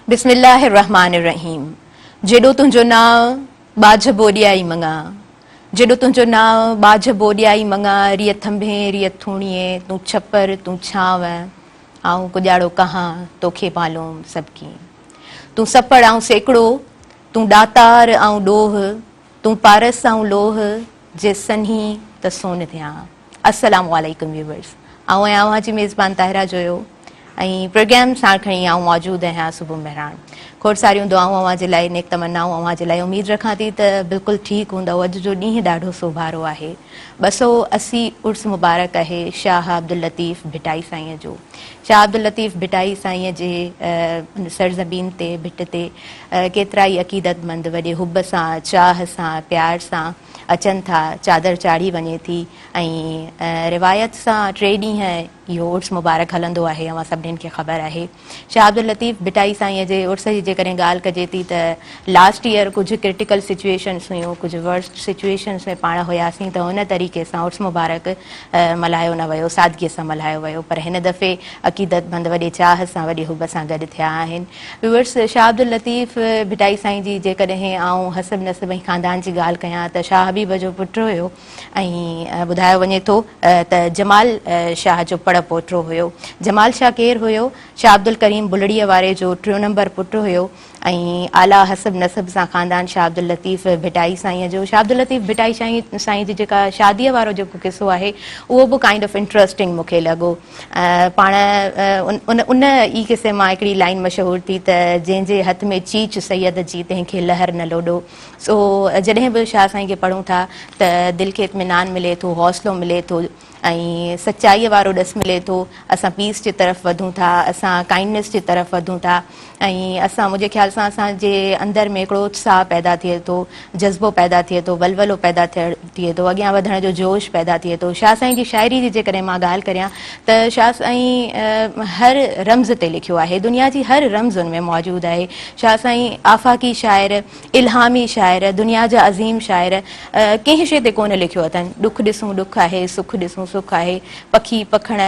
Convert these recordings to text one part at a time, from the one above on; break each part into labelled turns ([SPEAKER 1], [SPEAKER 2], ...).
[SPEAKER 1] बिस्मिल्लाहिर्रहमानिर्रहीम। जेडो तुंहिंजो नाव बाझ बोडियाई मंगा, जेडो तुंहिंजो नाव बाझ बोडियाई मंगा, रिय थंभे रिय थूणिए, तूं छपर तूं छांव, आऊं कुॼाड़ो कहां तोखे मालूम सबकी। तूं सपड़ आऊं सेकड़ो, तूं दातार आऊं डोह, तूं पारस आऊं लोह, जे सन्ही त सोन थियां। अस्सलामु अलैकुम व्यूवर्स। आऊं आहियां अव्हां जी मेज़बान ताहिरा जोयो ऐं प्रोग्राम सां खणी आऊं मौजूदु आहियां सुबुह मेहरान। खोड़ सारियूं दुआऊं अव्हां जे लाइ, नेक तमन्नाऊं अव्हां जे लाइ। उमेद रखां थी त बिल्कुलु ठीकु हूंदव। अॼु जो ॾींहुं ॾाढो सोभारो आहे। 280 उर्स मुबारक आहे शाह अब्दुल लतीफ़ भिटाई साईंअ जो। शाह अब्दुल लतीफ़ भिटाई साईंअ जे सरज़मीन ते भिट ते केतिरा ई अक़ीदतमंद वॾे हुब सां, चाह सां, प्यार सां अचनि था। चादर चाढ़ी वञे थी ऐं रिवायत सां 3 ॾींहं इहो उर्स मुबारक हलंदो आहे। अव्हां सभिनीनि खे ख़बर आहे। शाह अब्दुल लतीफ़ भिटाई साईंअ जे उर्स जी जेकॾहिं ॻाल्हि कजे थी त लास्ट ईयर कुझु क्रिटिकल सिचुएशन्स हुयूं, कुझु वर्स्ट सिचुएशन्स में पाण हुयासीं, त हुन तरीक़े सां उर्स मुबारक मल्हायो न वियो, सादगीअ सां मल्हायो वियो। पर हिन दफ़े अक़ीदतमंद वॾे चाह सां, वॾे हुब सां गॾु थिया आहिनि। व्यूअर्स, शाह अब्दुल लतीफ़ भिटाई साईं जी जेकॾहिं आऊं हसब नसब ऐं ख़ानदान जी ॻाल्हि कयां त शाह हबीब जो पुटु हुयो ऐं ॿुधायो वञे थो त जमाल शाह जो पड़ पोटो हुयो। जमाल शाह केरु हुयो? शाह अब्दुल करीम बुलड़ीअ वारे जो 3 नंबर पुटु हुयो ऐं आला हसब नसब सां ख़ानदान शाह अब्दुल लतीफ़ भिटाई साईंअ जो। शाह अब्दुल लतीफ़ भिटाई साईं जी जेका शादीअ वारो जेको किसो आहे उहो बि काइंड ऑफ इंट्रस्टिंग मूंखे लॻो। पाण उन ई किसे मां हिकिड़ी लाइन मशहूरु थी त जंहिंजे हथ में चीच सैयद जी तंहिंखे लहर न लोॾो। सो जॾहिं बि शाह साईं खे पढ़ूं था त दिलि खे इत्मीनान मिले थो, हौसलो मिले थो ऐं सचाईअ वारो ॾसु मिले थो। असां पीस जी तरफ़ वधूं था, असां काइंडनेस जी तरफ़ वधूं था ऐं मुंहिंजे ख़्याल सां असांजे अंदरि में हिकिड़ो उत्साह पैदा थिए थो, जज़्बो पैदा थिए थो, वलवलो पैदा थिए थो, अॻियां वधण जो जोश पैदा थिए थो। शाह साईं जी शाइरी जी जेकॾहिं मां ॻाल्हि करियां त शाह साईं हर रम्ज़ ते लिखियो आहे, दुनिया जी हर रम्ज़ में मौजूदु आहे। शाह साईं आफ़ाक़ी शाइर, इल्हामी शाइर, दुनिया जा अज़ीम शाइर कंहिं शइ ते कोन लिखियो अथनि। ॾुखु ॾिसूं ॾुखु आहे, सुखु ॾिसूं सुखु आहे, पखी पखण,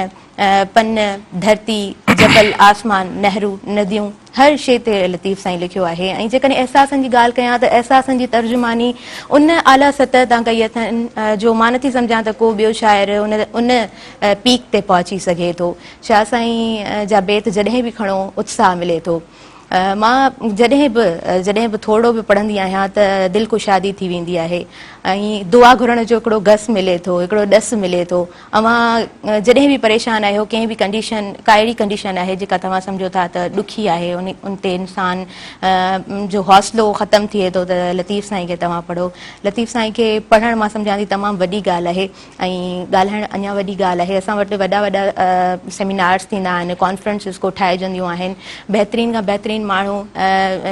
[SPEAKER 1] पन, धरती, जबल, आसमान, नहरूं, नदियूं, हर शइ ते लतीफ़ साईं लिखियो आहे। ऐं जेकॾहिं अहसासनि जी ॻाल्हि कयां त अहसासनि जी तर्जुमानी उन आला सतह तां कई अथनि जो मां नथी सम्झां त को ॿियो शाइर उन पीक ते पहुची सघे थो। शाह साईं जा बेत जॾहिं बि खणो उत्साह मिले थो। मां जॾहिं बि थोरो बि पढ़ंदी आहियां त दिलि कुशादी थी वेंदी आहे ऐं दुआ घुरण जो हिकिड़ो घसु मिले थो, हिकिड़ो ॾसु मिले थो। अव्हां जॾहिं बि परेशान आहियो, कंहिं बि कंडीशन, का अहिड़ी कंडीशन आहे जेका तव्हां सम्झो था त ॾुखी आहे, उन ते इंसान जो हौसलो ख़तमु थिए थो त लतीफ़ साईं खे तव्हां पढ़ो। लतीफ़ साईं खे पढ़णु मां सम्झां थी तमामु वॾी ॻाल्हि आहे ऐं ॻाल्हाइणु अञा वॾी ॻाल्हि आहे। असां वटि वॾा वॾा सेमिनार्स थींदा आहिनि, कॉन्फ्रेंसिस कोठाइजंदियूं आहिनि। बहितरीन खां बहितरीन माण्हू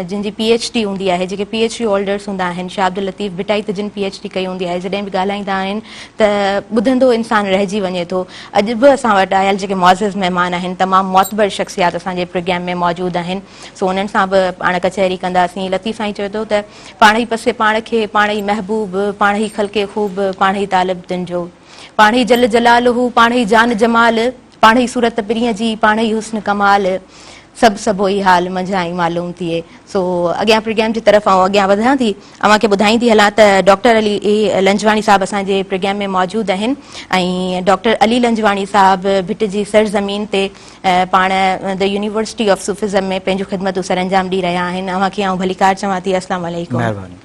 [SPEAKER 1] जिन जी PhD हूंदी आहे, जेके PhD होल्डर्स हूंदा आहिनि, शाह अब्दुल लतीफ़ भिटाई त जिन PhD कई हूंदी आहे, जॾहिं बि ॻाल्हाईंदा आहिनि त ॿुधंदो इंसान रहिजी वञे थो। अॼु बि असां वटि आयल जेके मुअज़्ज़िज़ महिमान आहिनि, तमामु मोतबर शख़्सियात असांजे प्रोग्राम में मौजूदु आहिनि। सो उन्हनि सां बि पाण कचहरी कंदासीं। लतीफ़ साईं चए थो त पाण ई पसे पाण खे, पाण ई महबूब, पाण ई ख़ल्क़े ख़ूब, पाण ई तालिब तुंहिंजो, पाण ई जल जलालहू, पाण ई जान जमाल, पाण ई सूरत पिरीअ जी, पाण ई हुस्न कमाल, सभु ई हाल मंझाई मालूम थिए। सो अॻियां प्रोग्राम जी तरफ़ अॻियां वधां थी। अव्हांखे ॿुधाईंदी हलां त डॉक्टर अली लंजवाणी साहिबु असांजे प्रोग्राम में मौजूदु आहिनि ऐं डॉक्टर अली लंजवाणी साहिबु भिट जी सरज़मीन ते पाण द यूनिवर्सिटी ऑफ सूफ़िज़म में पंहिंजूं ख़िदमतूं सर अंजाम ॾेई रहिया आहिनि। अव्हांखे आउं भलीकार चवां थी, अस्सलाम वालेकुम।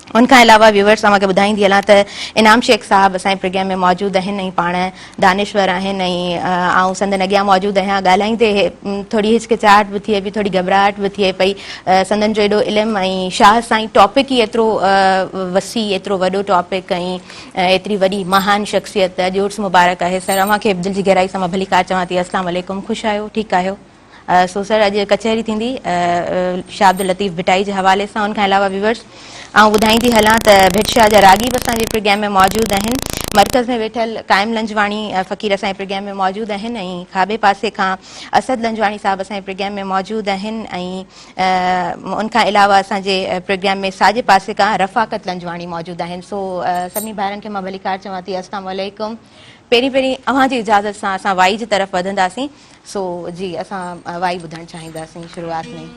[SPEAKER 1] उनखां अलावा व्यूअर्स अव्हांखे ॿुधाईंदी हलां त इनाम शेख साहिबु असांजे प्रोग्राम में मौजूदु आहिनि ऐं पाण दानिश्वर आहिनि ऐं संदन अॻियां मौजूदु आहियां। ॻाल्हाईंदे थोरी हिचकिचाहट बि थिए पई, थोरी घबराहट बि थिए पई। संदन जो एॾो इल्मु ऐं शाह साईं टॉपिक ई एतिरो वसी, एतिरो वॾो टॉपिक ऐं एतिरी वॾी महान शख़्सियत। अॼु उर्स मुबारक आहे सर, अव्हांखे दिलि जी गहराई सां मां भलीकार चवां थी, अस्सलाम वालेकुम। ख़ुशि आहियो? ठीकु आहियो? सो सर अॼु कचहरी थींदी शाह अब्दुल लतीफ़ भिटाई जे हवाले सां। उनखां अलावा व्यूअर्स ऐं ॿुधाईंदी हलां त भिट शाह जा रागी बि असांजे प्रोग्राम में मौजूदु आहिनि। मर्कज़ में वेठल क़ाइम लंजवाणी फ़क़ीर असांजे प्रोग्राम में मौजूदु आहिनि ऐं खाॿे पासे खां असद लंजवाणी साहिबु असांजे प्रोग्राम में मौजूदु आहिनि ऐं उनखां अलावा असांजे प्रोग्राम में साॼे पासे खां रफ़ाक़त लंजवाणी मौजूदु आहिनि। सो सभिनी भाइरनि खे मां भलीकार चवां थी, अस्सलाम वालेकुम। पहिरीं अव्हांजी इजाज़त सां असां वाई जी तरफ़ वधंदासीं। सो जी असां वाई ॿुधणु चाहींदासीं शुरूआत में।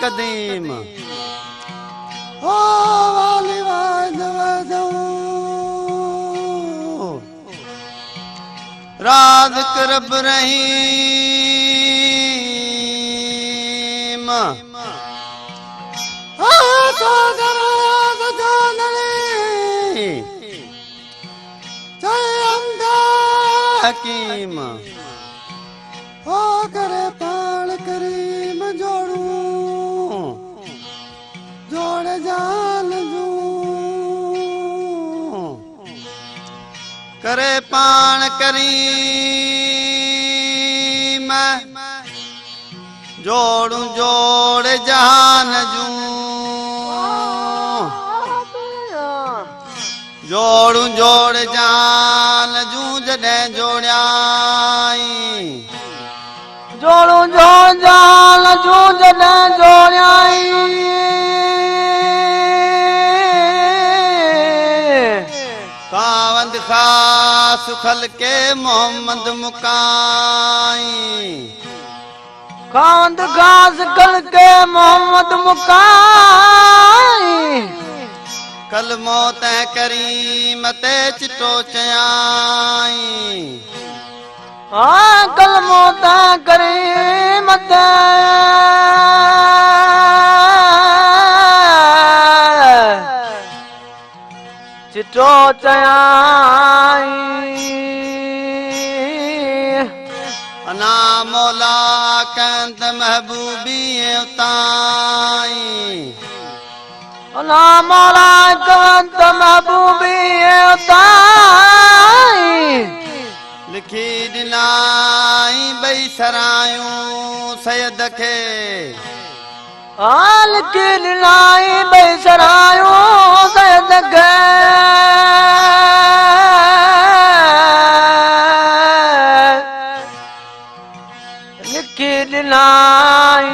[SPEAKER 2] कदीम ओ वाली वादो राज करब रहीम ओ तो दराज जानले जय अंदा हकीम ओ करे पाल करीम जोड़ू जोड़ जाल जू करे पान करीम जोड़ू जोड़ जान जू जोड़ू जोड़ जान जू जॾहिं जोड़ियाई
[SPEAKER 3] जोड़ू जोड़ जाल जू जॾहिं जोड़ियाई
[SPEAKER 2] कावंद खास खल के मोहम्मद मुकाई
[SPEAKER 3] कावंद खास खल के मोहम्मद मुकाई
[SPEAKER 2] कलमो तै करीम ते चिटो चयाई
[SPEAKER 3] कलमो तै करीम ते चिटो चयाई
[SPEAKER 2] अना मौला कंद महबूबी उताई
[SPEAKER 3] अना मौला कंद महबूबी उताई
[SPEAKER 2] लिखी दिनाई बई सरायूं सैयद खे
[SPEAKER 3] लिखी दिनाई बई सरायूं सैयद खे लिखी दिनाई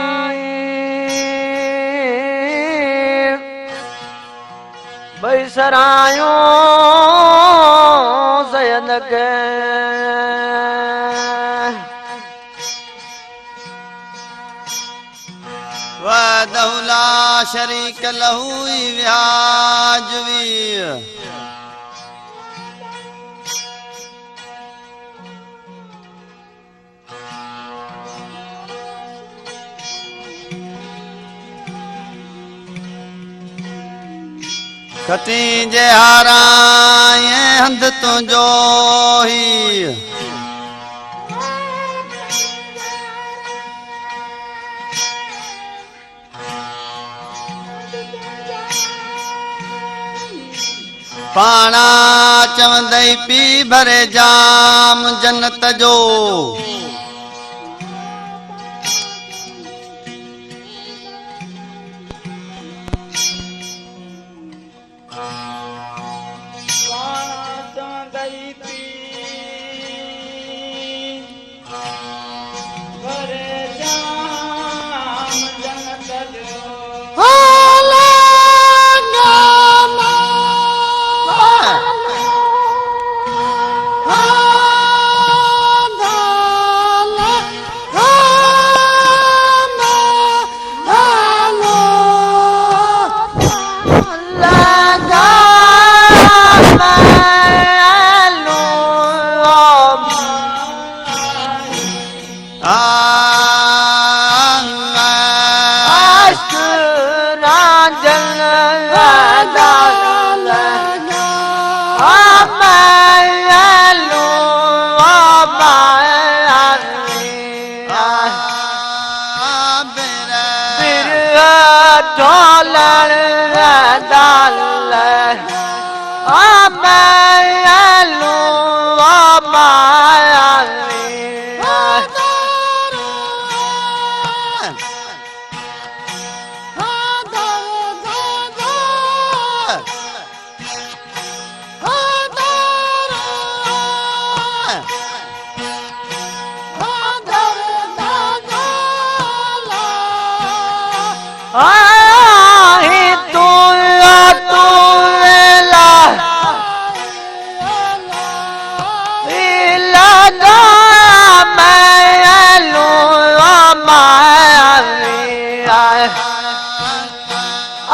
[SPEAKER 3] बई सरायूं सैयद खे
[SPEAKER 2] वहदहु ला शरीक लहू व्याजवी कती जे हाराए हंध तुंहिंजो ही पाणा चवंदई पी भरे जाम जन्नत जो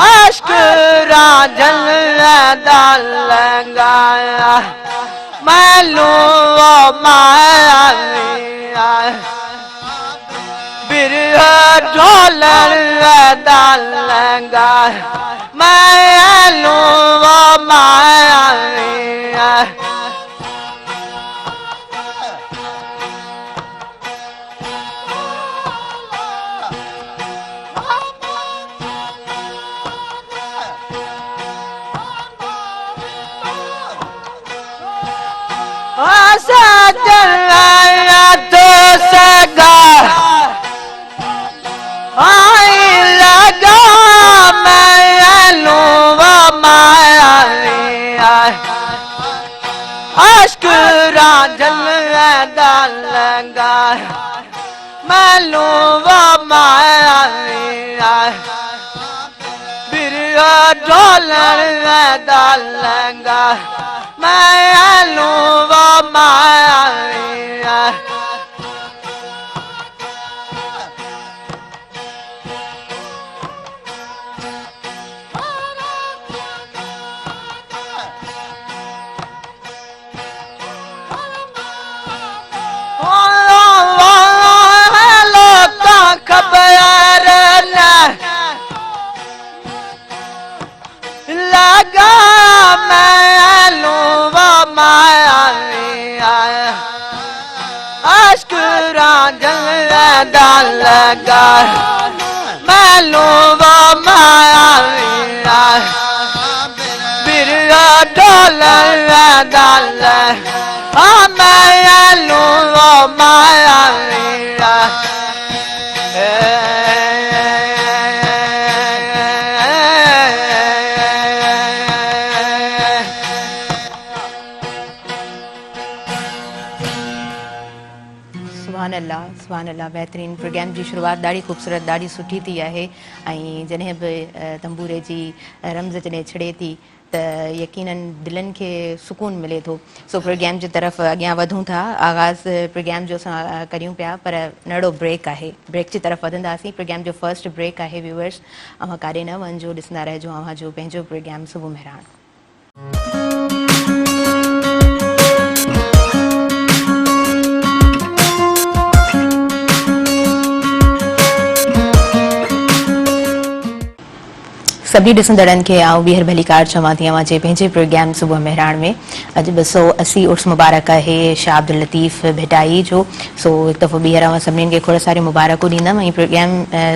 [SPEAKER 3] अश्क राजन दालंगा मैलू माया बिरह ढोलन दालंगा मैलू माया चलाया तो सगा आई लगा मैं लूवा माया अश्क राजन दालंगा मैं लूवा माया बिरया ढोलन दालंगा मैं लूवा माया खबर लगा मैं लूवा माया अश्क राजन दालंगा मैं लूवा माया बिरया ढोलन दालंगा मैं लूवा माया
[SPEAKER 1] सुभान अल्लाह बहितरीन प्रोग्राम जी शुरुआत ॾाढी ख़ूबसूरत ॾाढी सुठी थी आहे ऐं जॾहिं बि तंबूरे जी रम्ज़ जॾहिं छिड़े थी त यकीनन दिलनि खे सुकून मिले थो सो प्रोग्राम जी तरफ़ अॻियां वधूं था आगाज़ प्रोग्राम जो असां करियूं पिया पर नंढो ब्रेक आहे ब्रेक जी तरफ़ वधंदासीं प्रोग्राम जो फर्स्ट ब्रेक आहे व्यूअर्स अव्हां काॾे न वञिजो ॾिसंदा रहिजो अव्हां जो पंहिंजो प्रोग्राम सुबुह मेहरान सभी ॾिसंदड़नि खे आउं ॿीहर भलीकार चवां थी अव्हां जे पंहिंजे प्रोग्राम सुबुह मेहरान में अॼु 280 उर्स मुबारक आहे शाह अब्दुल लतीफ़ भिटाई जो सो हिकु दफ़ो ॿीहर अव्हां सभिनीनि खे खोड़ सारी मुबारकूं ॾींदमि ऐं प्रोग्राम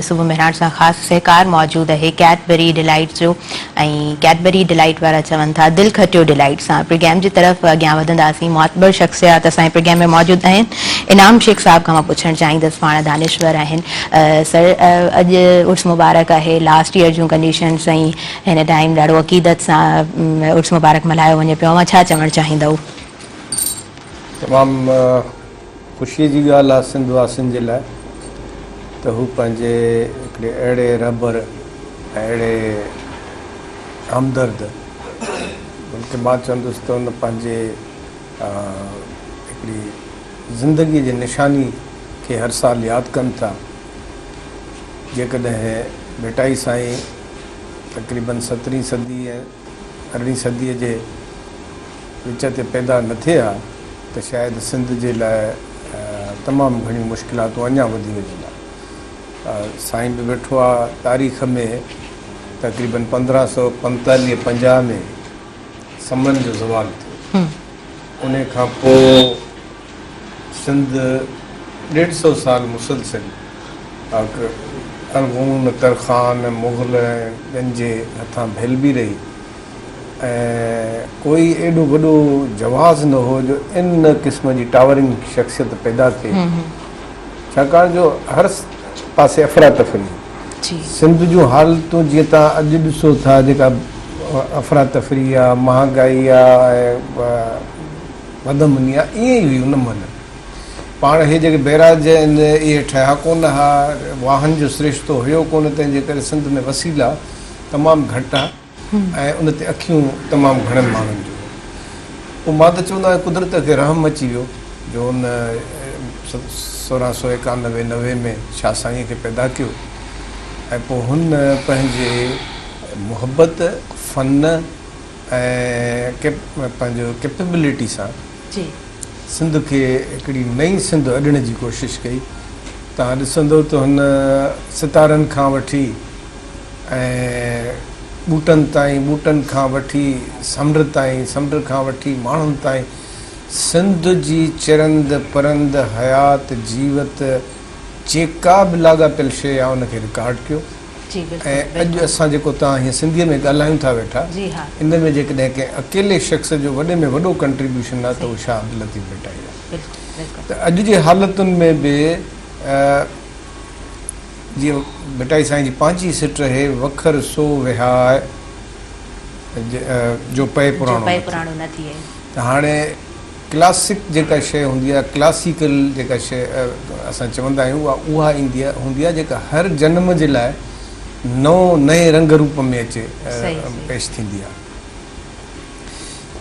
[SPEAKER 1] सुबुह मेहरान सां ख़ासि सहकार मौजूदु आहे कैडबरी डिलाइट जो ऐं कैडबरी डिलाइट वारा चवनि था दिलि खटियो डिलाइट सां प्रोग्राम जी तरफ़ अॻियां वधंदासीं मुअतबर शख़्सियात असांजे प्रोग्राम में मौजूदु आहिनि इनाम शेख साहब खां मां पुछणु चाहींदसि पाण दानिश्वर आहिनि सर अॼु उर्स मुबारक आहे लास्ट ईयर जूं कंडीशन्स ऐं हिन टाइम ॾाढो अक़ीदत सां उर्स मुबारक मल्हायो वञे पियो अव्हां छा चवणु चाहींदव
[SPEAKER 4] तमामु ख़ुशीअ जी ॻाल्हि आहे सिंध वासियुनि जे लाइ त हू पंहिंजे हिकिड़े अहिड़े रबर अहिड़े हमदर्द उनखे मां चवंदुसि त उन पंहिंजे हिकिड़ी ज़िंदगीअ जी निशानी खे हर साल यादि कनि था जेकॾहिं भिटाई साईं तक़रीबन 17वीं सदी ऐं 18वीं सदीअ जे विच ते पैदा न थिए हा त शायदि सिंध जे लाइ तमामु घणियूं मुश्किलातूं अञा वधी वञनि साईं बि वेठो आहे तारीख़ में तक़रीबन 1545-50 में समन जो ज़वाल थियो उन खां पोइ सिंध 150 साल मुसलसिल अरगून तरखान मुग़ल ॿियनि जे हथां भेल बि रही ऐं कोई एॾो वॾो जवाज़ न हो जो इन क़िस्म जी टावरिंग शख़्सियत पैदा थिए छाकाणि जो हर पासे अफ़रा तफ़री सिंध जूं हालतूं जीअं तव्हां अॼु ॾिसो था जेका अफ़रा तफ़री आहे महांगाई आहे ऐं वधमनी आहे ईअं ई हुई उन महिल पाण इहे जेके बैराज आहिनि इहे ठहिया कोन हा वाहन जो सिरिश्तो हुयो कोन तंहिंजे करे सिंध में वसीला तमामु घटि आहे ऐं उन ते अखियूं तमामु घणनि माण्हुनि जूं पोइ मां त चवंदो आहियां कुदरत खे रहम अची वियो जो उन 1691-90 में शाह साईं खे पैदा कयो ऐं पोइ हुन पंहिंजे मुहबत फ़न ऐं पंहिंजो कैपेबिलिटी सां
[SPEAKER 1] जी
[SPEAKER 4] सिंध खे हिकिड़ी नई सिंध अॾण जी कोशिशि कई। तव्हां ॾिसंदो त हुन सितारनि खां वठी ऐं ॿूटनि ताईं, ॿूटनि खां वठी समुंड ताईं, समुंड खां वठी माण्हुनि ताईं सिंध जी चिरंद परंद हयात जीवत जेका बि लाॻापियल शइ आहे उनखे रिकॉर्ड कयो।
[SPEAKER 1] जी बिल्कुलु
[SPEAKER 4] ऐं अॼु असां जेको तव्हां हीअं सिंधीअ में ॻाल्हायूं था वेठा,
[SPEAKER 1] जी हाँ
[SPEAKER 4] इन में जेकॾहिं कंहिं अकेले शख़्स जो वॾे में वॾो कंट्रीब्यूशन आहे त उहो शाह अब्दुल लतीफ़ भिटाई आहे।
[SPEAKER 1] बिल्कुलु बिल्कुलु
[SPEAKER 4] त अॼु जे हालतुनि में बि जीअं भिटाई साईं जी पंहिंजी सिट रहे वखर सो विहाए जो पए पुराणो
[SPEAKER 1] न थिए।
[SPEAKER 4] त हाणे क्लासिक जेका शइ हूंदी आहे, क्लासिकल जेका शइ असां चवंदा आहियूं उहा ईंदी आहे हूंदी आहे जेका हर जनम जे लाइ नए रंग रूप में अचे पेश थींदी आहे।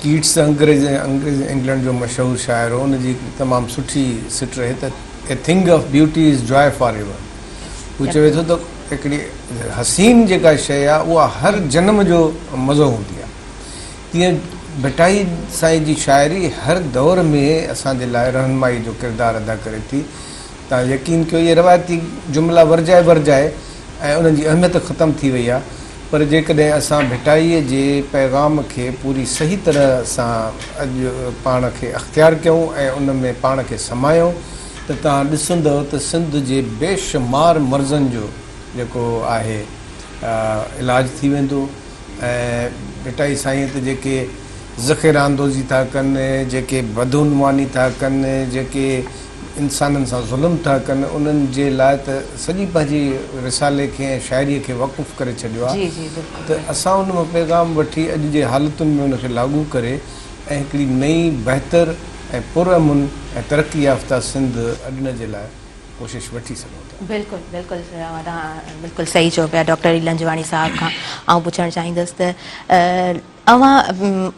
[SPEAKER 4] कीट्स अंग्रेज़ इंग्लैंड जो मशहूरु शाइर हो, उनजी तमामु सुठी सिट रहे त a thing of beauty is Joy for ever. हू चवे थो त हिकिड़ी हसीन जेका शइ आहे उहा हर जनम जो मज़ो हूंदी आहे। तीअं भिटाई साईं जी शाइरी हर दौर में असांजे लाइ रहनुमाई जो किरदारु अदा करे थी। तव्हां यकीन कयो इहे रवायती जुमिला वरजाए ऐं उन्हनि जी अहमियत ख़तमु थी वई आहे, पर जेकॾहिं असां भिटाईअ जे पैगाम खे पूरी सही तरह सां अॼु पाण खे अख़्तियार कयूं ऐं उन में पाण खे समायूं त तव्हां ॾिसंदव त सिंध जे बेशुमार मर्ज़नि जो जेको आहे इलाज थी वेंदो। ऐं भिटाई साईं त जेके ज़ख़ीरा अंदोज़ी था कनि, जेके बदउनवानी था कनि, जेके इंसाननि सां ज़ुल्म था कनि, उन्हनि जे लाइ त सॼी पंहिंजी रिसाले खे ऐं शाइरीअ खे वक़ुफ़ करे छॾियो आहे। त असां उन मां पैगाम वठी अॼु जे हालतुनि में उनखे लागू करे ऐं हिकिड़ी नई बहितर ऐं पुरअमन ऐं तरक़ी याफ़्ता सिंध अॾण जे लाइ कोशिशि वठी सघूं था।
[SPEAKER 1] बिल्कुलु बिल्कुलु तव्हां बिल्कुलु सही चओ पिया डॉक्टर इलंजवाणी साहिब खां। आउं पुछणु चाहींदसि त अव्हां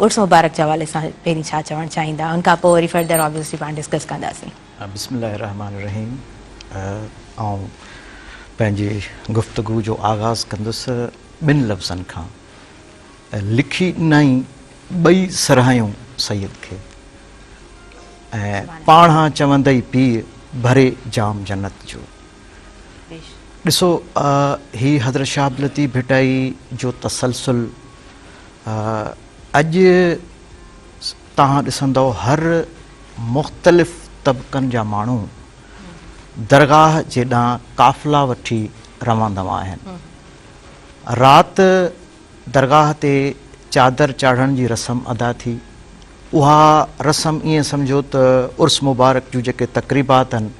[SPEAKER 1] उर्स मुबारक जे हवाले सां पहिरीं छा चवणु चाहींदा, उन खां पोइ वरी फर्दर ऑब्वियसली पाण डिस्कस कंदासीं।
[SPEAKER 5] बिस्मिल्लाहिर्रहमानिर्रहीम। ऐं पंहिंजी गुफ़्तगू जो आगाज़ कंदुसि ॿिनि लफ़्ज़नि खां। लिखी ॾिनई ॿई सराहियूं सैयद खे ऐं पाणा चवंदई पीउ भरे जाम जन्नत जो। ॾिसो ही हज़रत शाह अब्दुल लतीफ़ भिटाई जो तसलसुल अॼु तव्हां ॾिसंदव हर मुख़्तलिफ़ तबक़नि जा माण्हू दरगाह जे ॾांहुं काफ़िला वठी रवंदा आहिनि। राति दरगाह ते चादर चाढ़ण जी रस्म अदा थी। उहा रस्म ईअं सम्झो त उर्स मुबारक जूं जेके तक़रीबात आहिनि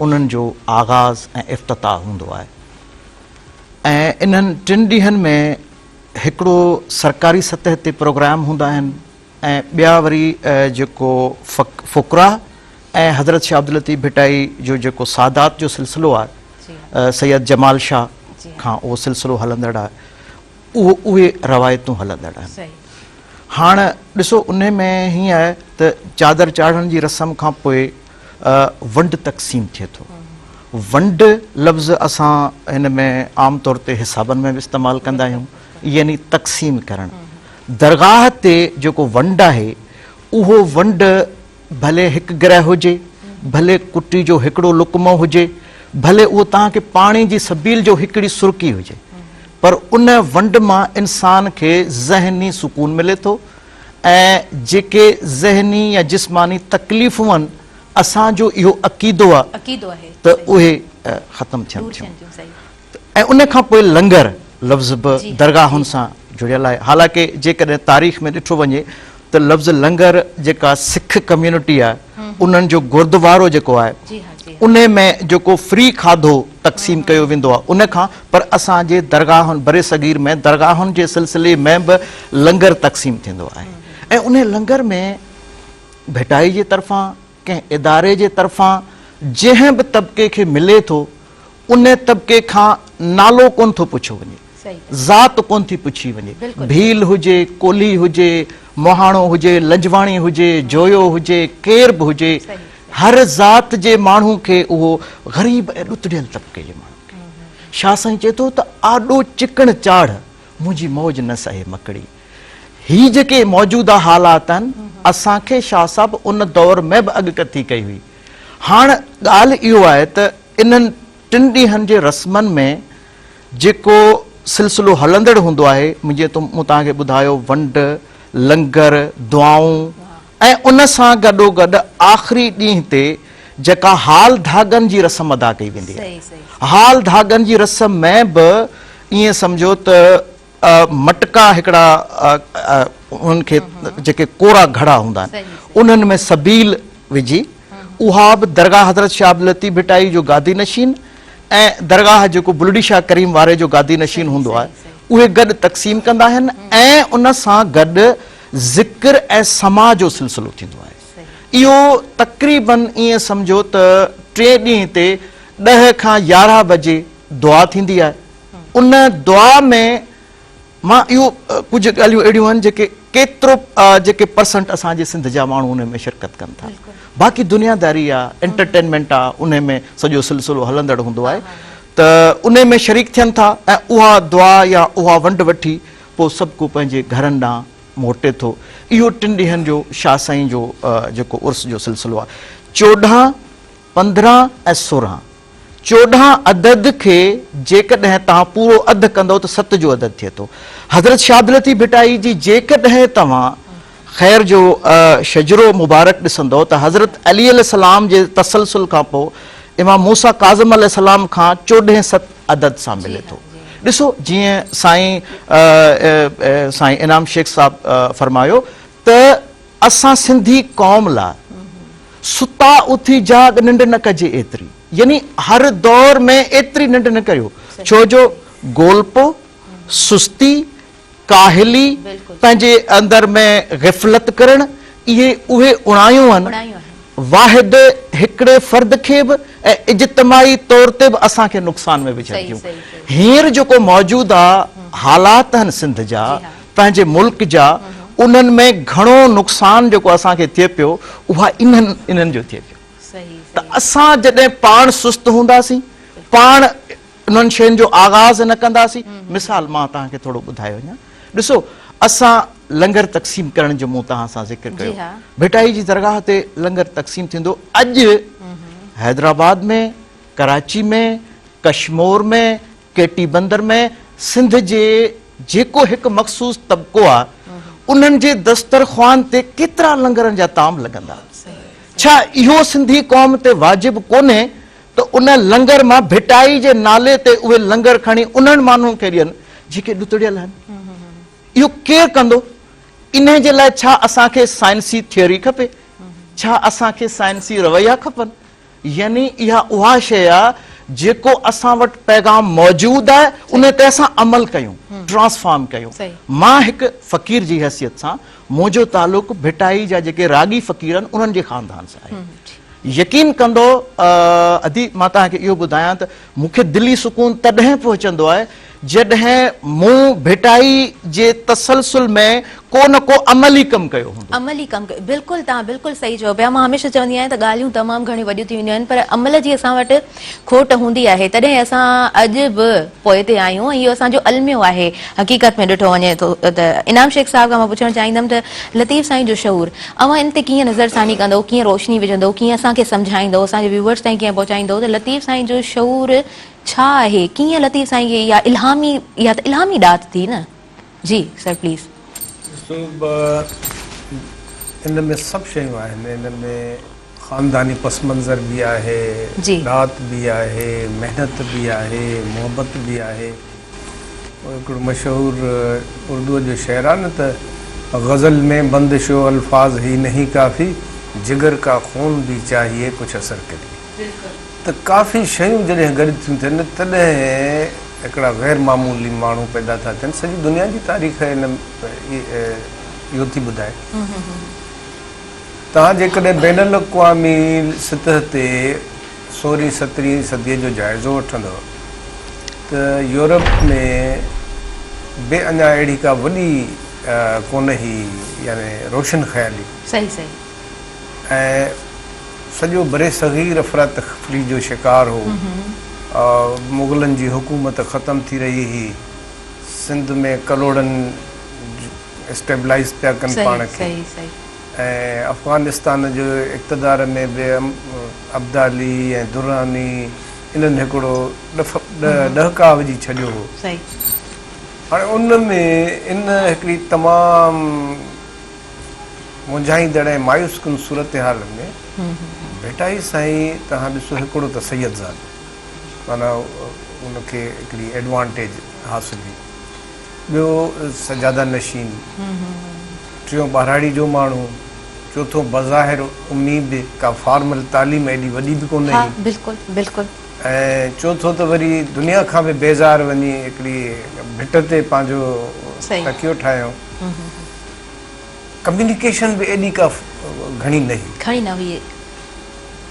[SPEAKER 5] उन्हनि जो आगाज़ ऐं इफ़्तिताह हूंदो आहे। ऐं इन्हनि टिनि ॾींहंनि में हिकिड़ो सरकारी सतह ते प्रोग्राम हूंदा आहिनि ऐं ॿिया वरी जेको फ़ुक़रा ऐं हज़रत शाह अब्दुल लतीफ़ भिटाई जो जेको सादात जो सिलसिलो आहे सैयद जमाल शाह खां उहो सिलसिलो हलंदड़ आहे, उहे रवायतूं हलंदड़ आहिनि। हाणे ॾिसो उन में हीअं आहे त चादर चाढ़ण जी रस्म खां पोइ वंड तक़सीम थिए थो। वंड लफ़्ज़ असां हिन में आम तौर ते हिसाबनि में बि इस्तेमालु कंदा आहियूं, यानी तक़सीम करणु। दरगाह ते जेको वंड आहे उहो वंड भले हिकु ग्रह हुजे, भले कुटी जो हिकिड़ो लुकमो हुजे, भले उहो तव्हांखे पाणी जी सबील जो हिकिड़ी सुर्की हुजे, पर उन वंड मां इंसान खे ज़हनी सुकून मिले थो ऐं जेके ज़हनी या जिस्मानी तकलीफ़ूं आहिनि असांजो इहो अक़ीदो आहे त उहे ख़तमु थियनि थियूं। ऐं उन खां पोइ लंगर लफ़्ज़ बि दरगाहुनि सां जुड़ियल आहे। हालांकि जेकॾहिं तारीख़ में ॾिठो वञे त लफ़्ज़ लंगर जेका सिख कम्यूनिटी आहे उन्हनि जो गुरुद्वारो जेको आहे उन में जेको फ्री खाधो तक़सीम कयो वेंदो आहे उन खां, पर असांजे दरगाहुनि बरे सगीर में दरगाहुनि जे सिलसिले में बि लंगर तक़सीम थींदो आहे। ऐं उन लंगर में भिटाई जे तरफ़ां कंहिं इदारे जे तरफ़ां जंहिं बि तबिके खे मिले थो उन तबिके खां नालो कोन थो पुछियो वञे, ज़ात कोन थी पुछी वञे। भील हुजे, कोली हुजे, मोहाणो हुजे, लंजवाणी हुजे, जोयो हुजे, केर बि हुजे, हर ज़ात जे माण्हू खे उहो ग़रीब ऐं ॾुतड़ियल तबिके जे माण्हू खे शाह साईं चए थो त आॾो चिकण चाढ़ मुंहिंजी मौज न सहे मकड़ी। ही जेके मौजूदा हालात आहिनि असांखे शाह साहब उन दौर में बि अॻकथी कई हुई। हाणे ॻाल्हि इहो आहे त इन्हनि 3 ॾींहंनि जे रस्मनि में जेको सिलसिलो हलंदड़ हूंदो आहे, मूं तव्हांखे ॿुधायो वंड, लंगर, दुआऊं, ऐं उन सां गॾोगॾु आख़िरी ॾींहं ते जेका हाल धागनि जी रस्म अदा कई वेंदी आहे। हाल धागनि जी रस्म में बि ईअं सम्झो त मटका हिकिड़ा उन्हनि खे जेके कोरा घड़ा हूंदा आहिनि उन्हनि में सबील विझी, उहा बि दरगाह हज़रत शाह लतीफ़ भिटाई जो गादी नशीन ऐं दरगाह जेको बुलडी शाह करीम वारे जो गादी नशीन हूंदो आहे उहे गॾु तक़सीम कंदा आहिनि ऐं उन सां गॾु ज़िक्र ऐं समा जो सिलसिलो थींदो आहे। इहो तक़रीबन ईअं सम्झो त 3 ॾींहं ते 10 खां 11 बजे दुआ थींदी आहे। उन दुआ में मां इहो कुझु ॻाल्हियूं अहिड़ियूं आहिनि जेके केतिरो जेके परसेंट असांजे सिंध जा माण्हू उन में शिरकत कनि था। बाक़ी दुनियादारी आहे, एंटरटेनमेंट आहे, उन में सॼो सिलसिलो हलंदड़ हूंदो आहे त उन में शरीक थियनि था ऐं उहा दुआ या उहा वंड वठी पोइ सभु को पंहिंजे घरनि ॾांहुं मोटे थो। इहो 3 ॾींहंनि जो शाह साईं जो जेको उर्स जो सिलसिलो आहे। 14, 15 ऐं 16 14 अदद खे जेकॾहिं तव्हां पूरो अधु कंदो त 7 जो अदद थिए थो। हज़रत शाह लतीफ़ भिटाई जी जेकॾहिं तव्हां ख़ैर जो शजरो मुबारक ॾिसंदो त हज़रत अली अलैहिस्सलाम जे तसलसल खां पोइ इमाम मूसा काज़िम अलैहिस्सलाम खां 14 7 अदद सां मिले थो। ॾिसो जीअं साईं इनाम शेख साहब फरमायो त असां सिंधी क़ौम लाइ सुता उथी जाग निंड न कजे एतिरी, यानी हर दौर में एतिरी निंड न करियो, छो जो गोलपो, सुस्ती, काहिली, पंहिंजे अंदर में ग़फ़लत करण, इहे उहे उणायूं आहिनि वाहिद हिकिड़े फ़र्द खे बि ऐं इज्तमाही तौर ते बि असांखे नुक़सान में विझनि थियूं। हींअर जेको मौजूदु आहे हालात आहिनि सिंध जा, पंहिंजे मुल्क जा, उन्हनि में घणो नुक़सान जेको असांखे थिए पियो उहा इन्हनि जो थिए पियो। त असां जॾहिं पाण सुस्त हूंदासीं, पाण उन्हनि शयुनि जो आगाज़ न कंदासीं। मिसाल मां तव्हांखे थोरो ॿुधायो वञा, ॾिसो असां लंगर तक़सीम करण जो मूं तव्हां सां ज़िक्र कयो, भिटाई जी दरगाह ते लंगर तक़सीम थींदो। अॼु हैदराबाद में, कराची में, कश्मीर में, केटी बंदर में, सिंध जे जेको हिकु मख़सूस तबिको आहे उन्हनि जे दस्तरख़्वान ते केतिरा लंगरनि जा ताम लॻंदा। छा इहो सिंधी क़ौम ते वाजिबु कोन्हे त उन लंगर मां भिटाई जे नाले ते उहे लंगर खणी उन्हनि माण्हुनि खे ॾियनि जेके ॾुतड़ियल आहिनि? इहो केरु कंदो? इन जे लाइ छा असांखे साइंसी थियोरी खपे? छा असांखे साइंसी रवैया खपनि? यानी इहा उहा शइ आहे जेको असां वटि पैगाम मौजूदु आहे उन ते असां अमल कयूं, ट्रांसफॉर्म कयूं। मां हिकु फ़क़ीर जी हैसियत सां मुंहिंजो तालुक़ु भिटाई जा जेके रागी फ़क़ीर आहिनि उन्हनि जे ख़ानदान सां आहे। यकीन कंदो अदी मां तव्हांखे इहो ॿुधायां त मूंखे दिली सुकून तॾहिं पहुचंदो आहे जॾहिं मूं भिटाई जे तसलसल में को न को अमली कमु कयो हूंदो।
[SPEAKER 1] अमली कमु कयो, बिल्कुलु तव्हां बिल्कुलु सही चओ पिया। मां हमेशह चवंदी आहियां त ॻाल्हियूं तमामु घणी वॾियूं थी वेंदियूं आहिनि पर अमल जी असां वटि खोट हूंदी आहे, तॾहिं असां अॼु बि पोइ ते आहियूं। इहो असांजो अलमियो आहे हक़ीक़त में ॾिठो वञे थो त। इनाम शेख साहब खां मां पुछणु चाहींदमि त लतीफ़ साईं जो शऊर अवां इन ते कीअं नज़रसानी कंदो, कीअं रोशनी विझंदो, कीअं असांखे सम्झाईंदो, असांजे व्यूवर्स ताईं कीअं पहुचाईंदो त लतीफ़ साईं जो शऊर छा आहे, कीअं लतीफ़ साईं खे इहा इल्हामी ॾात थी न? जी सर प्लीज़।
[SPEAKER 4] इन में सभु शयूं आहिनि, इन में ख़ानदानी पस मंज़र बि आहे, ॾात बि आहे, महिनत बि आहे, मोहबत बि आहे। हिकिड़ो मशहूरु उर्दूअ जो शेर आहे न त गज़ल में बंदिशो अल्फाज ही नहीं काफ़ी, जिगर का खून भी चाहिए कुछ असर के लिए। त काफ़ी शयूं जॾहिं गॾु थियूं थियनि तॾहिं हिकिड़ा गैर मामूली माण्हू पैदा था थियनि। सॼी दुनिया जी तारीख़ इन इहो थी ॿुधाए। तव्हां जेकॾहिं बैन अल-अक़वामी सतह ते 16हीं 17हीं सदीअ जो जाइज़ो वठंदव त यूरोप में बे अञा अहिड़ी का वॾी कोन ही यानी रोशन ख़याली
[SPEAKER 1] सही सही
[SPEAKER 4] ऐं सॼो बरे सग़ीर अफ़रा तफ़री जो शिकार हो मुग़लनि जी हुकूमत ख़तम थी रही हुई, सिंध में करोड़नि स्टेबलाइज़ पिया कनि पाण खे,
[SPEAKER 1] सही सही
[SPEAKER 4] ऐं अफ़गानिस्तान जो इक़्तिदार में बि अब्दाली ऐं दुरानी इन्हनि हिकिड़ो ॾहका विझी छॾियो हो।
[SPEAKER 1] सही
[SPEAKER 4] हाणे उन में इन हिकिड़ी तमामु मुंझाईंदड़ ऐं मायूस कुन सूरत हाल में भेटाई साईं तव्हां ॾिसो हिकिड़ो त सैयदज़ाद माना उनखे हिकिड़ी एडवांटेज हासिल हुई, ॿियो सजादा नशीन, टियों ॿारहाड़ी जो माण्हू, चौथों बज़ाहिर उम्मीद का फॉर्मल तालीम एॾी वॾी बि कोन्हे,
[SPEAKER 1] हाँ बिल्कुल बिल्कुल,
[SPEAKER 4] ऐं चौथों त वरी दुनिया खां बि बेज़ार वञी हिकिड़ी भिट ते पंहिंजो
[SPEAKER 1] सही।
[SPEAKER 4] तकियो ठाहियो। कम्युनिकेशन बि एॾी का घणी न हुई,
[SPEAKER 1] खणी न हुई।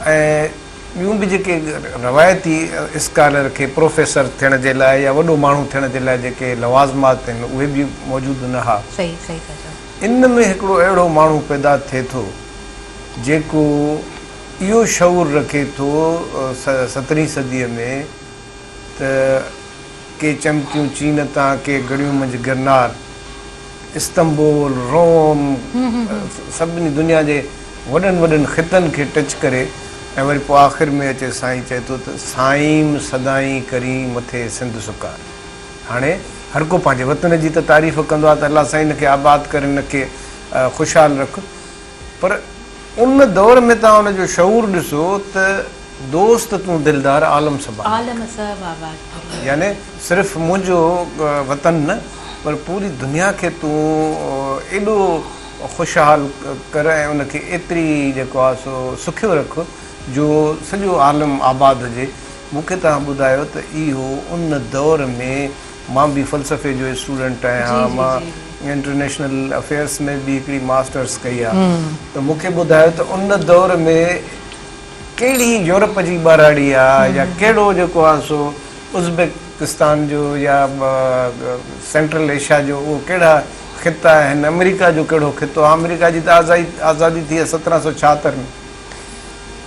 [SPEAKER 4] ऐं ॿियूं बि जेके रवायती स्कॉलर खे प्रोफेसर थियण जे लाइ या वॾो माण्हू थियण जे लाइ जेके लवाज़मात आहिनि उहे बि मौजूदु न हुआ।
[SPEAKER 1] सही सही था चओ।
[SPEAKER 4] इन में हिकिड़ो अहिड़ो माण्हू पैदा थिए थो जेको इहो शऊर रखे थो 17वीं सदीअ में त के चमकियूं चीन तां, के गड़ियूं मंझि गिरनार, इस्तंबुल, रोम, सभिनी दुनिया जे वॾनि वॾनि ख़ितनि खे टच करे ऐं वरी पोइ आख़िर में अचे साईं चए थो त साईं सदाई करी मथे सिंध सुकार। हाणे हर को पंहिंजे वतन जी त तारीफ़ कंदो आहे त अलाह साईं हिनखे आबाद करे, हिनखे ख़ुशहाल रख, पर उन दौर में तव्हां हुनजो शऊर ॾिसो त दोस्त तूं दिलदार आलम सब आबाद, यानी सिर्फ़ु मुंहिंजो वतन न पर पूरी दुनिया खे तूं एॾो ख़ुशहाल कर ऐं उनखे एतिरी जेको आहे सो सुखियो रख जो सॼो आलम आबाद हुजे। मूंखे तव्हां ॿुधायो त इहो उन दौर में, मां बि फ़लसफ़े जो स्टूडेंट आहियां, मां इंटरनेशनल अफेयर्स में बि हिकिड़ी मास्टर्स कई आहे, त मूंखे ॿुधायो त उन दौर में कहिड़ी यूरोप जी ॿारहाड़ी आहे या कहिड़ो जेको आहे सो उज़्बेकिस्तान जो या सेंट्रल एशिया जो उहो कहिड़ा ख़िता आहिनि, अमेरिका जो कहिड़ो ख़ितो आहे। अमेरिका जी त आज़ादी थी आहे 1776 में,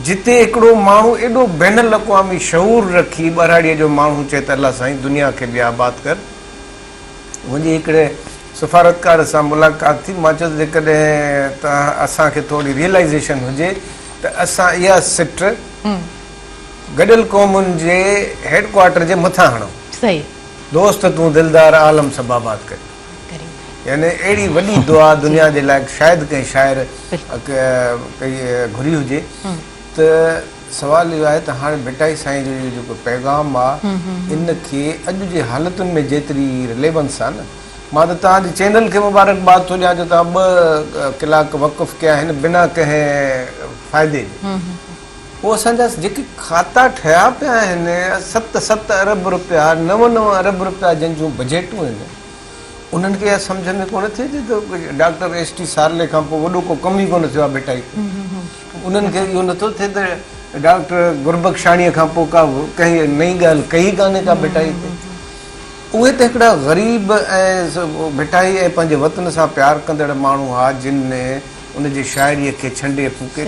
[SPEAKER 4] जिते हिकिड़ो माण्हू एॾो बैन अल-अक़वामी शऊर रखी ॿारहाड़ीअ जो माण्हू चए त अलाह साईं दुनिया खे बि आबाद कर। मुंहिंजी हिकिड़े सफ़ारतकार सां मुलाक़ात थी, मां चयो जेकॾहिं तव्हां असांखे थोरी रियलाइज़ेशन हुजे त असां इहा सिट गॾियल क़ौमुनि जे हेडक्वार्टर जे मथां हणूं,
[SPEAKER 1] सही,
[SPEAKER 4] दोस्त तूं दिलदार आलम सब आबाद कर। यानी अहिड़ी वॾी दुआ दुनिया जे लाइ शायदि कंहिं शाइर कई घुरी हुजे। त सवाल इहो आहे त हाणे भेटाई साईं जो इहो जेको पैगाम आहे इनखे अॼु जे हालतुनि में जेतिरी रिलेवेंस आहे न, मां त तव्हांजे चैनल खे मुबारकबाद थो ॾियां जो तव्हां 2 कलाक वक़ुफ़ कया आहिनि बिना कंहिं फ़ाइदे जे। पोइ असांजा जेके खाता ठहिया पिया आहिनि 7 अरब रुपया, 9 अरब रुपया जंहिंजूं बजटूं आहिनि, उन्हनि खे इहा सम्झ में कोन थिए थी त डॉक्टर S.T. सार्ले खां पोइ वॾो को कमु ई कोन थियो आहे भेटाई। उन्हनि खे इहो नथो थिए त डॉक्टर गुरबख्शाणीअ खां पोइ का कंहिं नई ॻाल्हि कई कान्हे का भेटाई ते। उहे त हिकिड़ा ग़रीब ऐं भेटाई ऐं पंहिंजे वतन सां प्यारु कंदड़ माण्हू हुआ जिन उनजी शाइरीअ खे छंडे फूके।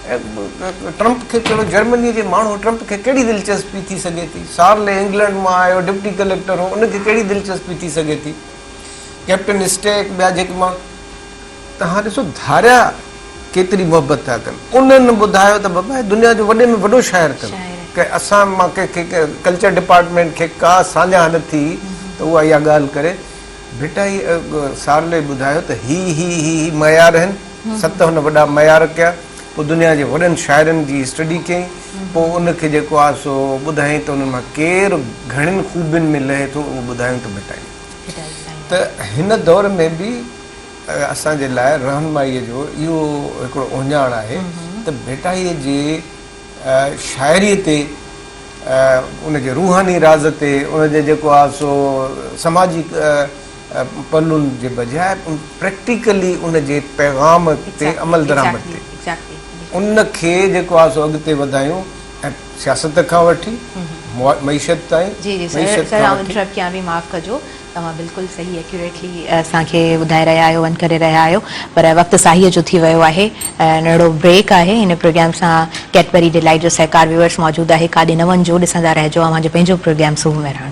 [SPEAKER 4] ट्रंप खे कहिड़ो, जर्मनीअ जे माण्हू ट्रंप खे कहिड़ी दिलचस्पी थी सघे थी? सार्ले इंग्लैंड मां आयो, डिप्टी कलेक्टर हो, उनखे कहिड़ी दिलचस्पी थी सघे थी? कैप्टन स्टेक, ॿिया जेके मां तव्हां ॾिसो धारिया केतिरी मोहबत था कनि। उन्हनि ॿुधायो त बाबा दुनिया जो वॾे में वॾो शाइर अथनि, की असां मां कंहिंखे कल्चर डिपार्टमेंट खे का साञा न थी त उहा इहा ॻाल्हि करे। भेटाई सार्ले ॿुधायो त ही मयार आहिनि, 7 हुन वॾा मयार कया। पोइ दुनिया जे वॾनि शाइरनि जी स्टडी कयईं, पोइ उनखे जेको आहे सो ॿुधायईं त उन्हनि मां केरु घणिनि ख़ूबियुनि में लहे थो उहो ॿुधायूं त भेटाई। त हिन दौर में बि असांजे लाइ रहनुमाईअ जो इहो हिकिड़ो उहिञाण आहे त भेटाईअ जे शाइरीअ ते, उनजे रूहानी राज़ ते, उनजे जेको आहे सो समाजी पहलुनि जे बजाए प्रैक्टिकली उनजे पैगाम ते अमल दरामद ते उनखे जेको आहे सो अॻिते वधायूं। ऐं सियासत खां वठी मईशत ताईं।
[SPEAKER 1] जी जी सर, इंटरप्ट कयां बि माफ़ कजो। तव्हां बिल्कुलु सही एक्यूरेटली असांखे ॿुधाए रहिया आहियो वञ करे रहिया आहियो पर वक़्तु साहीअ जो थी वियो आहे नंढड़ो ब्रेक आहे हिन प्रोग्राम सां कैडबरी डिलाइट जो सहकार व्यूअर्स मौजूदु आहे काॾे न वञिजो ॾिसंदा रहिजो अव्हांजो पंहिंजो प्रोग्राम सुबुह महिराण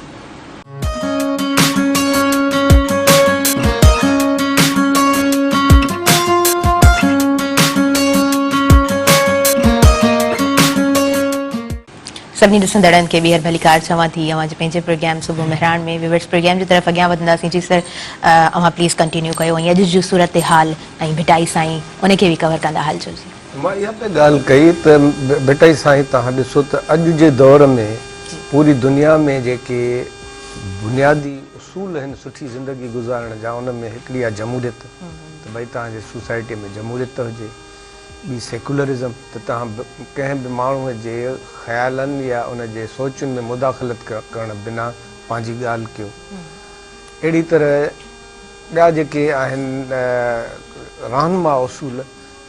[SPEAKER 1] सभिनी ॾिसंदड़नि खे ॿीहर भलीकार चवां थी अव्हांजे पंहिंजे प्रोग्राम सुबुह महिराण में व्यूअर्स प्रोग्राम जी तरफ़ अॻियां वधंदासीं जी सर अव्हां प्लीज़ कंटिन्यू कयो ऐं अॼु जी सूरत हाल ऐं भिटाई साईं उनखे बि कवर कंदा हलिजो जी
[SPEAKER 4] मां इहा पे ॻाल्हि कई त भिटाई साईं तव्हां ॾिसो त अॼु जे दौर में पूरी दुनिया में जेके बुनियादी उसूल आहिनि सुठी ज़िंदगी गुज़ारण जा उन में हिकिड़ी आहे जमहूरियत त भई तव्हांजे सोसाइटी में जमहूरियत हुजे ॿी सेकुलरिज़म त तव्हां कंहिं बि माण्हूअ जे ख़्यालनि या उन जे सोचुनि में मुदाख़लत करण बिना पंहिंजी ॻाल्हि कयो अहिड़ी तरह ॿिया जेके आहिनि रहनुमा उसूल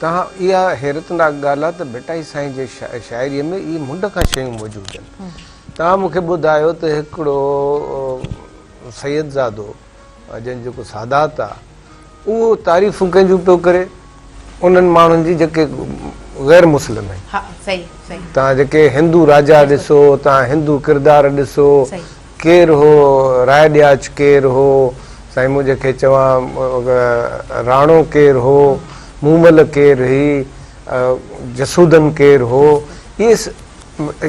[SPEAKER 4] तव्हां इहा हैरतनाक ॻाल्हि आहे त भिटाई साईं जे शाइरीअ में इहे मुंड खां शयूं मौजूदु आहिनि तव्हां मूंखे ॿुधायो त हिकिड़ो सैयदज़ादो जंहिंजो जेको सादात आहे उहो तारीफ़ूं कंहिंजूं पियो करे उन्हनि माण्हुनि जी जेके गैर मुस्लिम आहिनि तव्हां जेके हिंदू राजा ॾिसो तव्हां हिंदू किरदार ॾिसो केरु हो राय ॾियाच केरु हो साईं मूं जेके चवां राणो केरु हो मूमल केरु हुई जसूदन केरु हो इहे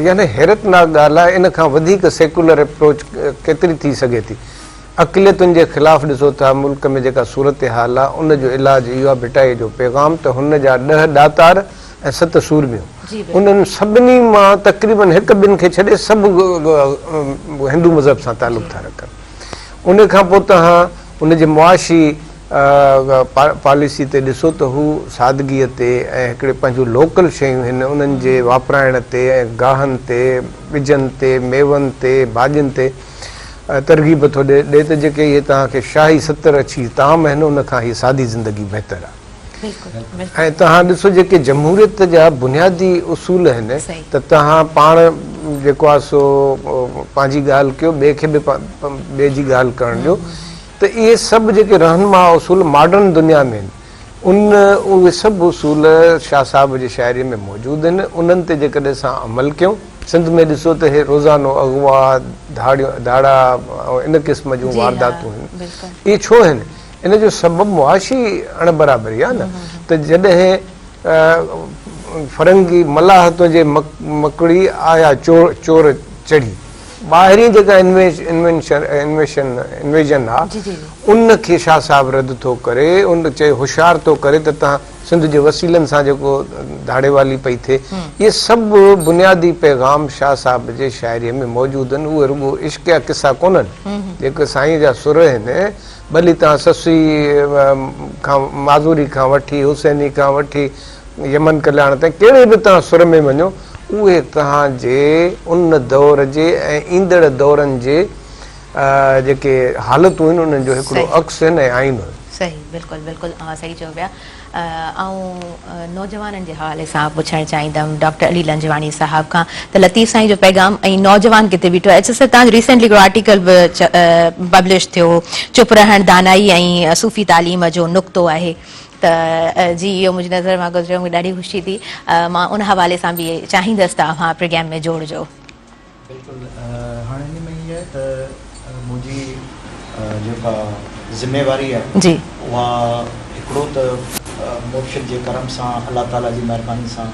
[SPEAKER 4] यानी हैरतनाक ॻाल्हि आहे इन खां वधीक सेकुलर अप्रोच केतिरी थी सघे थी अक़लियतुनि जे ख़िलाफ़ु ॾिसो था मुल्क में जेका सूरत हाल आहे उनजो इलाजु इहो आहे भिटाई जो पैगाम त हुन जा 10 ॾातार ऐं 7 सूरमियूं उन्हनि सभिनी मां तक़रीबन हिकु ॿिनि खे छॾे सभु हिंदू मज़हब सां तालुक़ु था रखनि उन खां पोइ तव्हां उनजे मुआशी पॉलिसी ते ॾिसो त हू सादगीअ ते ऐं हिकिड़े पंहिंजो लोकल शयूं आहिनि उन्हनि जे वापराइण ते ऐं गाहनि ते ॿिजनि ते मेवनि ते भाॼियुनि ते तरगीब थो ॾे त जेके इहे तव्हांखे शाही 70 अछी ताम आहिनि उन खां हीअ सादी ज़िंदगी बहितर आहे ऐं तव्हां ॾिसो जेके जमहूरियत जा बुनियादी उसूल आहिनि त तव्हां पाण जेको आहे सो पंहिंजी ॻाल्हि कयो ॿिए खे बि ॿिए जी ॻाल्हि करण जो त इहे सभु जेके रहनुमा उसूल मॉडर्न दुनिया में आहिनि उहे सभु उसूल शाह साहिब जी शाइरीअ में मौजूदु आहिनि उन्हनि ते जेकॾहिं असां अमल कयूं सिंध में ॾिसो त हे रोज़ानो अगवा धाड़ा ऐं इन क़िस्म जूं वारदातूं आहिनि इहे छो आहिनि इन जो सबबु मुआशी अणबराबरी आहे न त जॾहिं फरंगी मलाहत जे मकड़ी आया चोर चढ़ी ॿाहिरीं जेका इन्वेजन आहे उनखे शाह साहिब रद्द थो करे उन चए होशियार थो करे त तव्हां सिंध जे वसीलनि सां जेको धाड़े वाली पई थिए इहे सभु बुनियादी पैगाम शाह साहिब जे शाइरीअ में मौजूदु आहिनि उहे रुॻो इश्क जा किसा कोन्हनि जेके साईं जा सुर आहिनि भली तव्हां ससी खां माज़ूरी खां वठी हुसैनी खां वठी यमन कल्याण ताईं कहिड़े बि तव्हां सुर में वञो उहे तव्हांजे उन दौर जे ऐं ईंदड़ दौरनि जे जेके हालतूं आहिनि उन्हनि जो हिकिड़ो अक्स आहिनि ऐं आईनो
[SPEAKER 1] सही बिल्कुलु बिल्कुलु तव्हां सही चयो पिया ऐं नौजवाननि जे हवाले सां पुछणु चाहींदमि डॉक्टर अली लंजवानी साहिब खां त लतीफ़ साईं जो पैगाम ऐं नौजवान किथे बीठो आहे सर तव्हांजो रिसेंटली हिकिड़ो आर्टिकल बि पब्लिश थियो चुप रहण दानाई ऐं सूफ़ी तालीम जो नुक़्तो आहे त जी इहो मुंहिंजी नज़र मां गुज़रियो मूंखे ॾाढी ख़ुशी थी मां उन हवाले सां बि चाहींदसि तव्हां प्रोग्राम में जोड़िजो
[SPEAKER 5] बिल्कुलु हाणे हिन में इहा त मुंहिंजी जेका ज़िम्मेवारी आहे जी उहा हिकिड़ो त मुर्शिद जे करम सां अलाह ताला जी महिरबानी सां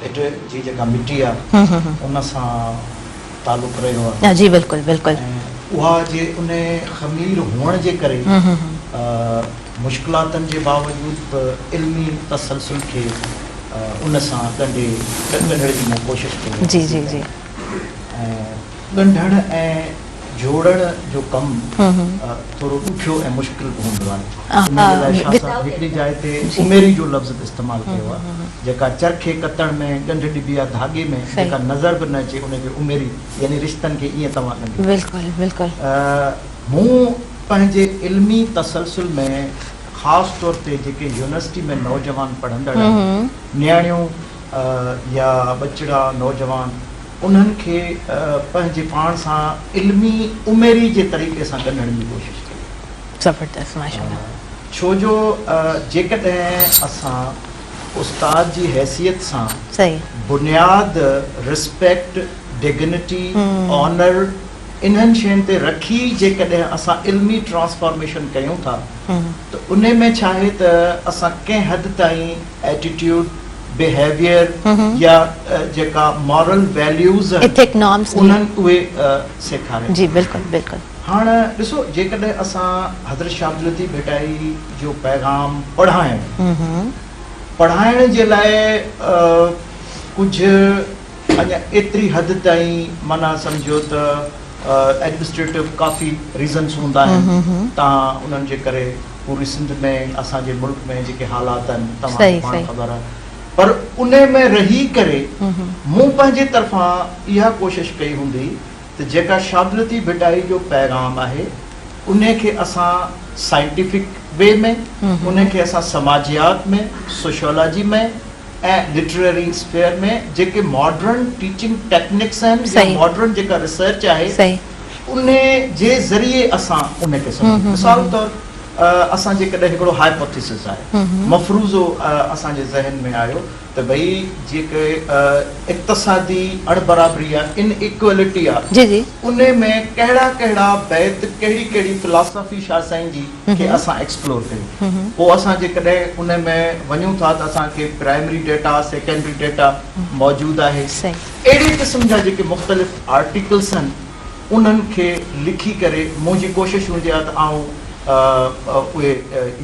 [SPEAKER 5] इट जी जेका मिटी आहे उन सां तालुक़ु रहियो आहे
[SPEAKER 1] जी बिल्कुलु बिल्कुलु
[SPEAKER 5] उहा जे उन ख़मीर हुअण जे करे मुश्किलातनि जे बावजूद बि इल्मी तसलसल खे उन सां ॻंढण जी मां कोशिशि कई
[SPEAKER 1] जी जी जी
[SPEAKER 5] ऐं ॻंढण ऐं जोड़ण जो कमु थोरो ॾुखियो ऐं मुश्किल हूंदो आहे हिकिड़ी जाइ ते उमेरी जो लफ़्ज़ इस्तेमालु कयो आहे जेका चरखे कतण में ॻंढ ॾिबी आहे धागे में जेका नज़र बि न अचे उनखे उमेरी यानी रिश्तनि खे ईअं तव्हां ॻंढो
[SPEAKER 1] बिल्कुलु बिल्कुलु
[SPEAKER 5] मूं पंहिंजे इल्मी तसलसल में ख़ासि तौर ते जेके यूनिवर्सिटी में नौजवान पढ़ंदड़ नियाणियूं या बचड़ा नौजवान उन्हनि खे पंहिंजे पाण सां इल्मी उमेरी जे तरीक़े सां ॻंढण जी कोशिशि
[SPEAKER 1] ज़बरदस्त माशाल्लाह।
[SPEAKER 5] छो जो जेकॾहिं असां उस्ताद जी हैसियत सां
[SPEAKER 1] सही
[SPEAKER 5] बुनियाद रिस्पेक्ट डिग्निटी ऑनर इन्हनि शयुनि ते रखी जेकॾहिं असां इल्मी ट्रांसफॉर्मेशन कयूं था त उन में छा आहे त असां कंहिं हद ताईं एटीट्यूड बिहेवियर या जेका मॉरल वैल्यूज़
[SPEAKER 1] एथिक नॉर्म्स
[SPEAKER 5] उन्हनि उहे सेखारे।
[SPEAKER 1] जी बिल्कुलु बिल्कुलु।
[SPEAKER 5] हाणे ॾिसो जेकॾहिं असां हज़रत शाह अब्दुल लतीफ़ भिटाई जो पैगाम पढ़ाइण जे लाइ कुझु अञा एतिरी हद ताईं माना सम्झो त एडमिनिस्ट्रेटिव काफ़ी रीज़न्स हूंदा आहिनि। तव्हां उन्हनि जे करे पूरी सिंध में असांजे मुल्क में जेके हालात आहिनि तव्हांखे पाण ख़बर आहे, पर उन में रही करे मूं पंहिंजे तरफ़ां इहा कोशिशि कई हूंदी त जेका शाह अब्दुल लतीफ़ भिटाई जो पैगाम आहे उन खे असां साइंटिफिक वे में, उन खे असां समाजियात में, सोशियोलॉजी में ऐं लिटरेरी स्फेयर में जेके मॉडर्न टीचिंग टेक्निक्स आहिनि या मॉडर्न जेका रिसर्च आहे उन जे ज़रिए असां उन खे सम्झूं। मिसाल तौर असां जेकॾहिं हिकिड़ो हाइपोथेसिस आहे, मफ़रूज़ो असांजे ज़हन में आयो त भई जेके इक़्तिसादी अणबराबरी आहे, इनइक्वलिटी आहे, उन में कहिड़ा कहिड़ा बैत कहिड़ी कहिड़ी फिलासफ़ी शाह साईं जी खे असां एक्सप्लोर कयूं। पोइ असां जेकॾहिं उन में वञूं था त असांखे प्राइमरी डेटा सेकेंडरी डेटा मौजूदु आहे। अहिड़े क़िस्म जा जेके मुख़्तलिफ़ आर्टिकल्स आहिनि उन्हनि खे लिखी करे मुंहिंजी कोशिशि हूंदी आहे त आउं उहे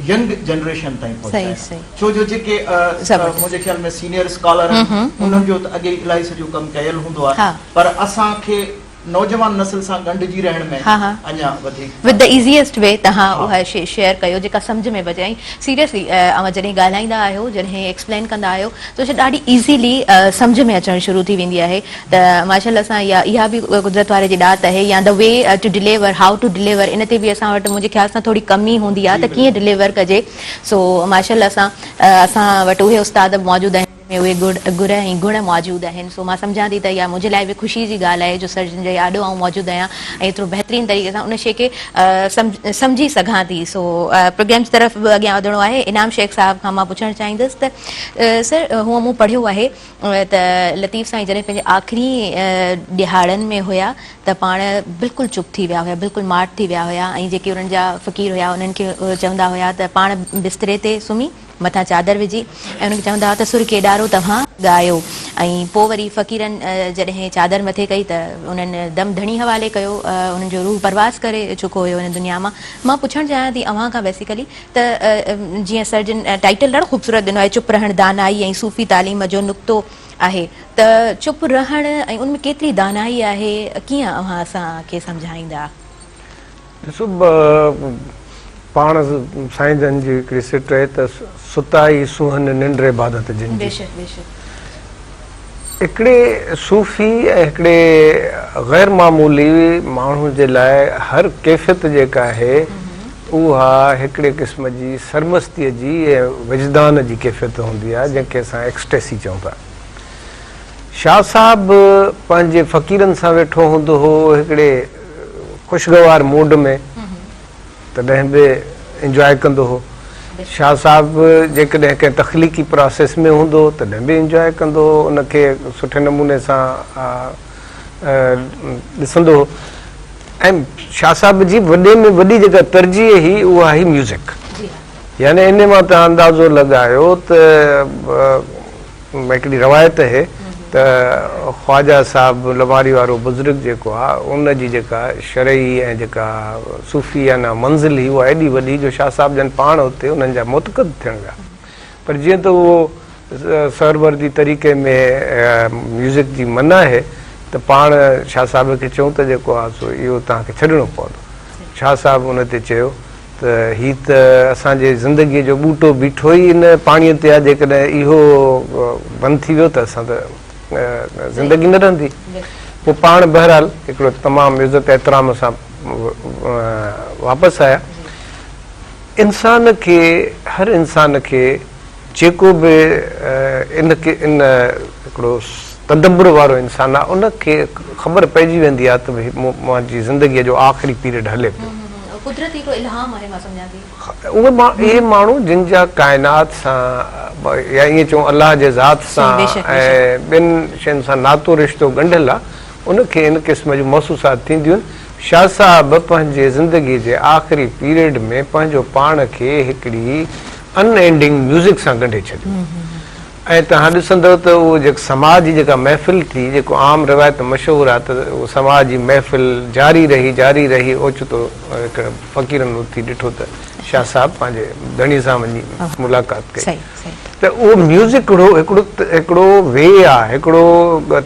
[SPEAKER 5] यंग जनरेशन ताईं पहुचाए। छो जो जेके मुंहिंजे ख़्याल में सीनियर स्कॉलर आहिनि उन्हनि जो त अॻे इलाही सॼो कमु कयल हूंदो आहे, पर असांखे नौजवान नस्ल सां गंढिजी रहण में अञा वधीक
[SPEAKER 1] विद द इज़ीएस्ट वे तव्हां उहा शेयर कयो जेका सम्झ में बचे। ऐं सीरियसली अवां जॾहिं ॻाल्हाईंदा आहियो, जॾहिं एक्सप्लेन कंदा आहियो त ॾाढी इज़ीली सम्झ में अचणु शुरू थी वेंदी आहे। त माशाल्लाह सां इहा बि कुदरत वारे जी ॾात आहे, या the way to deliver, how to deliver, इन ते बि असां वटि मुंहिंजे ख़्याल सां थोरी कमी हूंदी आहे त कीअं डिलीवर कजे। सो माशाल्लाह सां असां वटि उहे उस्ताद मौजूदु आहिनि उहे गुर ऐं गुण मौजूदु आहिनि। सो मां सम्झां थी त इहा मुंहिंजे लाइ बि ख़ुशी जी ॻाल्हि आहे जो सर्जन जे आॾो आउं मौजूदु आहियां ऐं एतिरो बहितरीनु तरीक़े सां उन शइ खे सम्झी सघां थी। सो प्रोग्राम जी तरफ़ बि अॻियां वधिणो आहे। इनाम शेख साहिब खां मां पुछणु चाहींदसि त सर हूअं मूं पढ़ियो आहे त लतीफ़ साईं जॾहिं पंहिंजे आख़िरी ॾिहाड़नि में हुया त पाण बिल्कुलु चुप थी विया हुया, बिल्कुलु माठ थी विया हुया, ऐं जेके उन्हनि जा फ़क़ीर हुया उन्हनि खे चवंदा हुया त पाण बिस्तरे ते सुम्ही मथां चादर विझी ऐं उनखे चवंदा हुआ त सुर केॾारो तव्हां ॻायो। ऐं पोइ वरी फ़क़ीरनि जॾहिं चादर मथे कई त उन्हनि दम धणी हवाले कयो, उन्हनि जो रूह परवास करे चुको हुयो हिन दुनिया मां। मां पुछणु चाहियां थी अव्हां खां बेसिकली त जीअं सर्जन टाइटल ॾाढो ख़ूबसूरत ॾिनो आहे, चुप रहण दानाई ऐं सूफ़ी तालीम जो नुक़्तो आहे, त चुप रहण ऐं उनमें केतिरी दानाई आहे, कीअं अव्हां असांखे सम्झाईंदा?
[SPEAKER 4] ॾिसो पाण साईं जन जी हिकिड़ी सिट आहे त सुताई सुहन निंड इबादत जिन जी। हिकिड़े सूफ़ी ऐं हिकिड़े ग़ैर मामूली माण्हू जे लाइ हर कैफ़ियत जेका आहे उहा हिकिड़े क़िस्म जी सरमस्तीअ जी ऐं विजदान जी कैफ़ियत हूंदी आहे जंहिंखे असां एक्सटेसी चऊं था। शाह साहिबु पंहिंजे फ़क़ीरनि सां वेठो हूंदो हो हिकिड़े ख़ुशगवार मूड में, तॾहिं बि इंजॉय कंदो हो। शाह साहिबु जेकॾहिं कंहिं तख़लीक़ी प्रोसेस में हूंदो तॾहिं बि इंजॉय कंदो हो, उनखे सुठे नमूने सां ॾिसंदो हो। ऐं शाह साहिब जी वॾे में वॾी जेका तरजीह हुई उहा हुई म्यूज़िक। यानी इन मां तव्हां अंदाज़ो लॻायो त हिकिड़ी रवायत आहे त ख्वाजा साहिबु लवारी वारो बुज़ुर्ग जेको आहे उन जी जेका शरई ऐं जेका सूफ़ियाना मंज़िल हुई उहा एॾी वॾी जो शाह साहिब जन पाण हुते उन्हनि जा मुतक़द थियण विया। पर जीअं त उहो सरवर्दी तरीक़े में म्यूज़िक जी मना आहे त पाण शाह साहिब खे चऊं त जेको आहे सो इहो तव्हांखे छॾिणो पवंदो। शाह साहिबु उन ते चयो त हीअ त असांजे ज़िंदगीअ जो ॿूटो बीठो ई इन पाणीअ ते आहे, जेकॾहिं इहो बंदि थी वियो त असां त ज़िंदगी न रहंदी। पोइ पाण बहरहाल हिकिड़ो तमामु इज़त एतिराम सां वापसि आया। इंसान खे हर इंसान खे जेको बि इन हिकिड़ो तदब्बर वारो इंसानु आहे उनखे ख़बर पइजी वेंदी आहे त भई मुंहिंजी ज़िंदगीअ जो आख़िरी पीरियड हले पियो।
[SPEAKER 1] कुदरती को इल्हाम आहे मां सम्झां थी
[SPEAKER 4] उहे माण्हू जिन जा काइनात सां या ईअं चऊं अलाह जे ज़ात सां ऐं ॿिनि शयुनि सां नातो रिश्तो ॻंढियल आहे उनखे इन क़िस्म जूं महसूसात थींदियूं आहिनि। शाह साहब पंहिंजे ज़िंदगी जे आख़िरी पीरियड में पंहिंजो पाण खे हिकिड़ी अनएंडिंग म्यूज़िक सां ॻंढे छॾियो ऐं तव्हां ॾिसंदव त उहो जेको समाज जी जेका महफ़िल थी जेको आम रिवायत मशहूरु आहे त उहो समाज जी महफ़िल जारी रही ओचितो हिकिड़े फ़क़ीरनि उथी ॾिठो त शाह साहब पंहिंजे धणी सां वञी मुलाक़ात कई त उहो म्यूज़िक हिकिड़ो वे आहे हिकिड़ो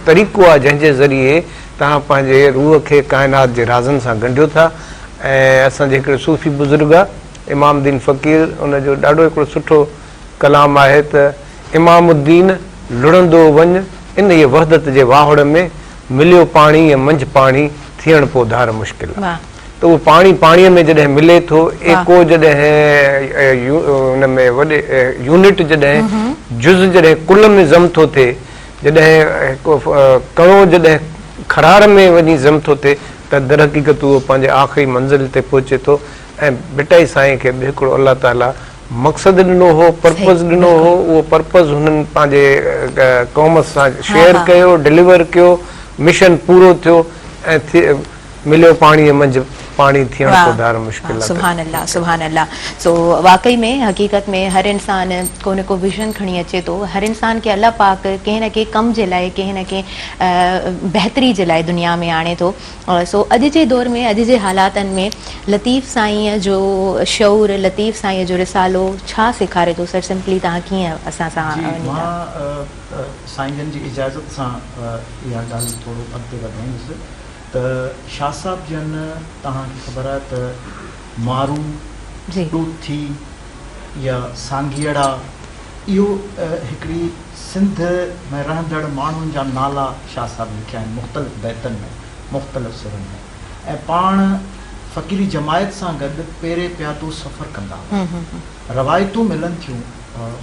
[SPEAKER 4] तरीक़ो आहे जंहिंजे ज़रिए तव्हां पंहिंजे रूह खे काइनात जे राज़नि सां ॻंढियो था। ऐं असांजे हिकिड़े सूफ़ी बुज़ुर्ग आहे इमामुद्दीन फ़क़ीर उनजो ॾाढो हिकिड़ो सुठो कलाम आहे त इमामुद्दीन लुड़ंदो वञ इन ये वहदत जे वाहड़ में मिलियो पाणी ऐं मंझि पाणी थियण पोइ धार मुश्किल आहे। त उहो पाणीअ में जॾहिं मिले थो एको जॾहिं उन में वॾे यूनिट जॾहिं जुज़ जॾहिं कुल में ज़म थो थिए जॾहिं कणो जॾहिं खरार में वञी ज़म थो थिए त दर हक़ीक़त उहो पंहिंजे आख़िरी मंज़िल ते पहुचे थो। ऐं बिटाई साईं खे बि हिकिड़ो अलाह ताला मक़सदु ॾिनो हो पर्पज़ ॾिनो हो उहो पर्पज़ हुननि पंहिंजे क़ौम सां शेयर कयो डिलीवर कयो मिशन पूरो थियो ऐं मिलियो पाणी मंझि पाणी थियण को धार मुश्किल आहे।
[SPEAKER 1] सुभान अल्लाह। सो वाकई में हक़ीक़त में हर इंसान को न को विजन खणी अचे थो हर इंसान खे अल्लाह पाक कंहिं न कंहिं कम जे लाइ कंहिं न कंहिं बहितरी जे लाइ दुनिया में आणे थो। सो अॼु जे दौर में अॼु जे हालातनि में लतीफ़ साईं जो शऊर लतीफ़ साईं जो रिसालो छा सेखारे थो सर सिंपली तव्हां कीअं असां सां
[SPEAKER 5] साईं जन जी इजाज़त सां इहा ॻाल्हि थोरो अॻिते वधाईंदुसि त शाह साहब जन तव्हांखे ख़बर आहे त मारू टूथी या सांघियड़ा इहो हिकिड़ी सिंध में रहंदड़ माण्हुनि जा नाला शाह साहब लिखिया आहिनि मुख़्तलिफ़ बैतनि में मुख़्तलिफ़ सुरनि में ऐं पाण फ़क़ीरी जमायत सां गॾु पेरे प्यादो सफ़र कंदा रवायतूं मिलनि थियूं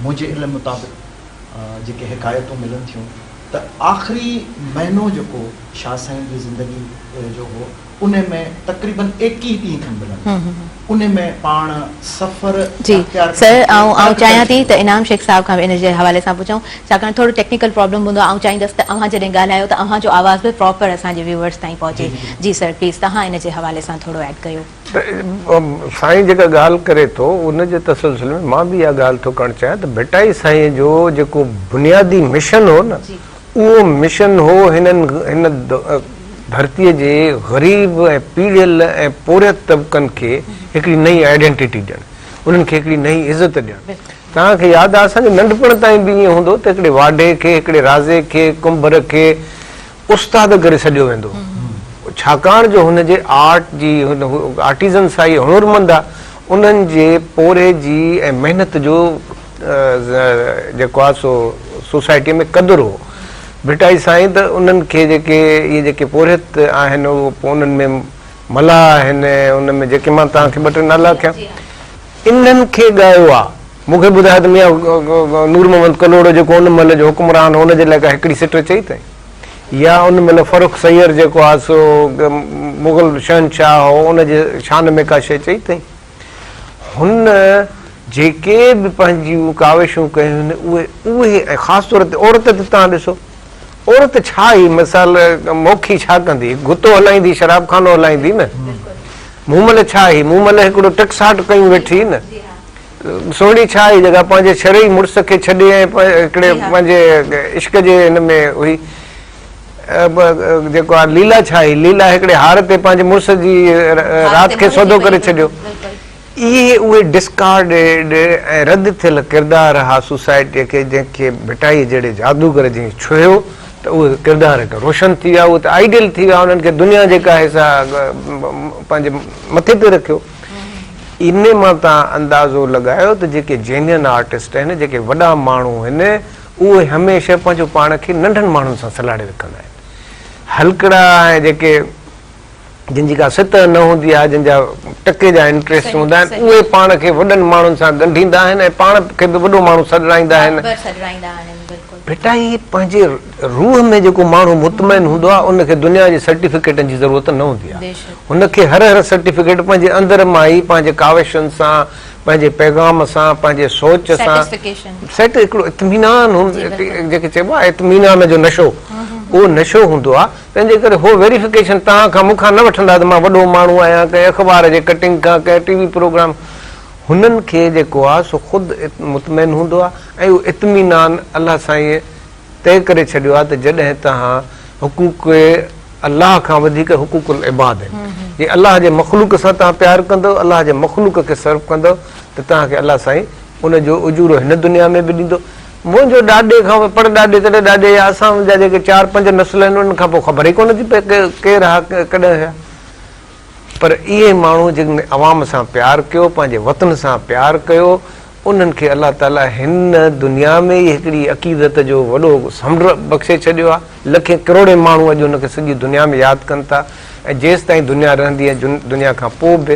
[SPEAKER 5] मुंहिंजे इल्म मुताबिक़ जेके हिकायतूं मिलनि थियूं त आख़िरी महीनो जेको शाह साईं जी ज़िंदगी जो हो उन में तक़रीबन 21 ॾींहं खनि मिलनि उन में पाण सफ़र
[SPEAKER 1] जी सर ऐं चाहियां थी त इनाम शेख साहब खां इन जे हवाले सां पुछूं छाकाणि थोरो टेक्निकल प्रॉब्लम हूंदो आहे ऐं चाहींदसि त अव्हां जॾहिं ॻाल्हायो त अव्हां जो आवाज़ बि प्रॉपर असांजे व्यूअर्स ताईं पहुचे। जी सर प्लीज़ तव्हां इन जे हवाले सां थोरो ऐड कयो।
[SPEAKER 4] साईं जेका ॻाल्हि करे थो उन जे तसलसल में मां बि इहा ॻाल्हि थो करणु चाहियां त भिटाई साईं जो जेको बुनियादी मिशन हो न उहो मिशन हो हिन धरतीअ जे ग़रीब ऐं पीड़ियल ऐं पोरियत तबक़नि खे हिकिड़ी नई आइडेंटिटी ॾियणु उन्हनि खे हिकिड़ी नई इज़त ॾियणु। तव्हांखे यादि आहे असांजे नंढपण ताईं बि ईअं हूंदो त हिकिड़े वाढे खे हिकिड़े राज़े खे कुंभर खे उस्ताद करे छॾियो वेंदो छाकाणि जो हुनजे आर्ट जी आर्टिज़न सां ई हुनरमंद आहे उन्हनि जे पोरे जी ऐं महिनत जो जेको आहे सो सोसाइटीअ में क़दुरु हो। भिटाई साईं त उन्हनि खे इहे जेके पोरियत आहिनि उहो पोइ उन्हनि में मला आहिनि उन में जेके मां तव्हांखे ॿ टे नाला कया इन्हनि खे ॻायो आहे। मूंखे ॿुधायो त मियां नूर मोहम्मद कलोड़ो जेको उन महिल जो हुकुमरान हुनजे लाइ का हिकिड़ी सिट चई अथई या उन महिल फ़रुख सैयर जेको आहे सो मुग़ल शहनशाह हो उनजे शान में का शइ चई अथई। हुन जेके बि पंहिंजियूं काविशूं कयूं आहिनि उहे ऐं ख़ासि तौर ते औरत ते तव्हां ॾिसो औरत छा ई मिसाल मोखी छा कंदी गुतो हलाईंदी शराब खानो हलाईंदी न मूं महिल छा ई मूं महिल हिकिड़ो टिकसाट कयूं वेठी न सोणी छा ई जॻह पंहिंजे छड़े मुड़ुस खे छॾे ऐं हिकिड़े पंहिंजे इश्क जे हिन में हुई जेको आहे लीला छा ई लीला हिकिड़े हार ते पंहिंजे मुड़ुस जी राति खे सौदो करे छॾियो। इहे उहे डिस्कार्डेड ऐं रद्द थियल किरदार हा सोसाइटीअ खे जंहिंखे भिटाई जहिड़े जादूगर जी छुयो त उहे किरदार रोशन थी विया उहे त आइडियल थी विया उन्हनि खे दुनिया जेका हिसा पंहिंजे मथे ते रखियो। इन मां तव्हां अंदाज़ो लॻायो त जेके जेन्युइन आर्टिस्ट आहिनि जेके वॾा माण्हू आहिनि उहे हमेशह पंहिंजो पाण खे नंढनि माण्हुनि सां सलाड़े रखंदा आहिनि। हलकड़ा ऐं जेके जिनजी का सित न हूंदी आहे जिनजा टके जा इंट्रस्ट हूंदा आहिनि उहे पाण खे वॾनि माण्हुनि सां ॻंढींदा आहिनि ऐं पाण खे बि वॾो माण्हू सॾाईंदा आहिनि। भिटाई पंहिंजे रूह में जेको माण्हू मुतमइन हूंदो आहे उनखे दुनिया जे सर्टिफिकेटनि जी ज़रूरत न हूंदी आहे। हुनखे हर सर्टिफिकेट पंहिंजे अंदर मां ई पंहिंजे काविशनि सां, पंहिंजे पैगाम सां, पंहिंजे सोच सां सेट हिकिड़ो इत्मीनान जेके चइबो आहे इत्मीनान जो नशो, उहो नशो हूंदो आहे। तंहिंजे करे हो वेरिफिकेशन तव्हां खां मूंखां न वठंदा त मां वॾो माण्हू आहियां, कंहिं अख़बार जे कटिंग खां, कंहिं टीवी प्रोग्राम, हुननि खे जेको आहे सो ख़ुदि मुतमइन हूंदो आहे। ऐं उहो इत्मीनान अलाह साईं तय करे छॾियो आहे त जॾहिं तव्हां हुकूक अलाह खां वधीक हुकूकुल इबाद आहिनि, जे अलाह जे मख़लूक सां तव्हां प्यारु कंदव, अलाह जे मख़लूक खे सर्व कंदव त तव्हांखे अलाह साईं उनजो उजूरो हिन दुनिया में बि ॾींदो। मुंहिंजो ॾाॾे खां पर ॾाॾे तॾहिं ॾाॾे या असांजा जेके 4-5 नस्ल आहिनि उन्हनि खां पोइ ख़बर ई कोन थी पए केरु हा कॾहिं हुया। पर इहे माण्हू जिन अवाम सां प्यारु कयो, पंहिंजे वतन सां प्यारु कयो, उन्हनि खे अलाह ताला हिन दुनिया में ई हिकिड़ी अक़ीदत जो वॾो समुंड बख़्शे छॾियो आहे। लखे करोड़े माण्हू अॼु हुनखे सॼी दुनिया में यादि कनि था। ऐं जेसि ताईं दुनिया रहंदी आहे, दुनिया खां पोइ बि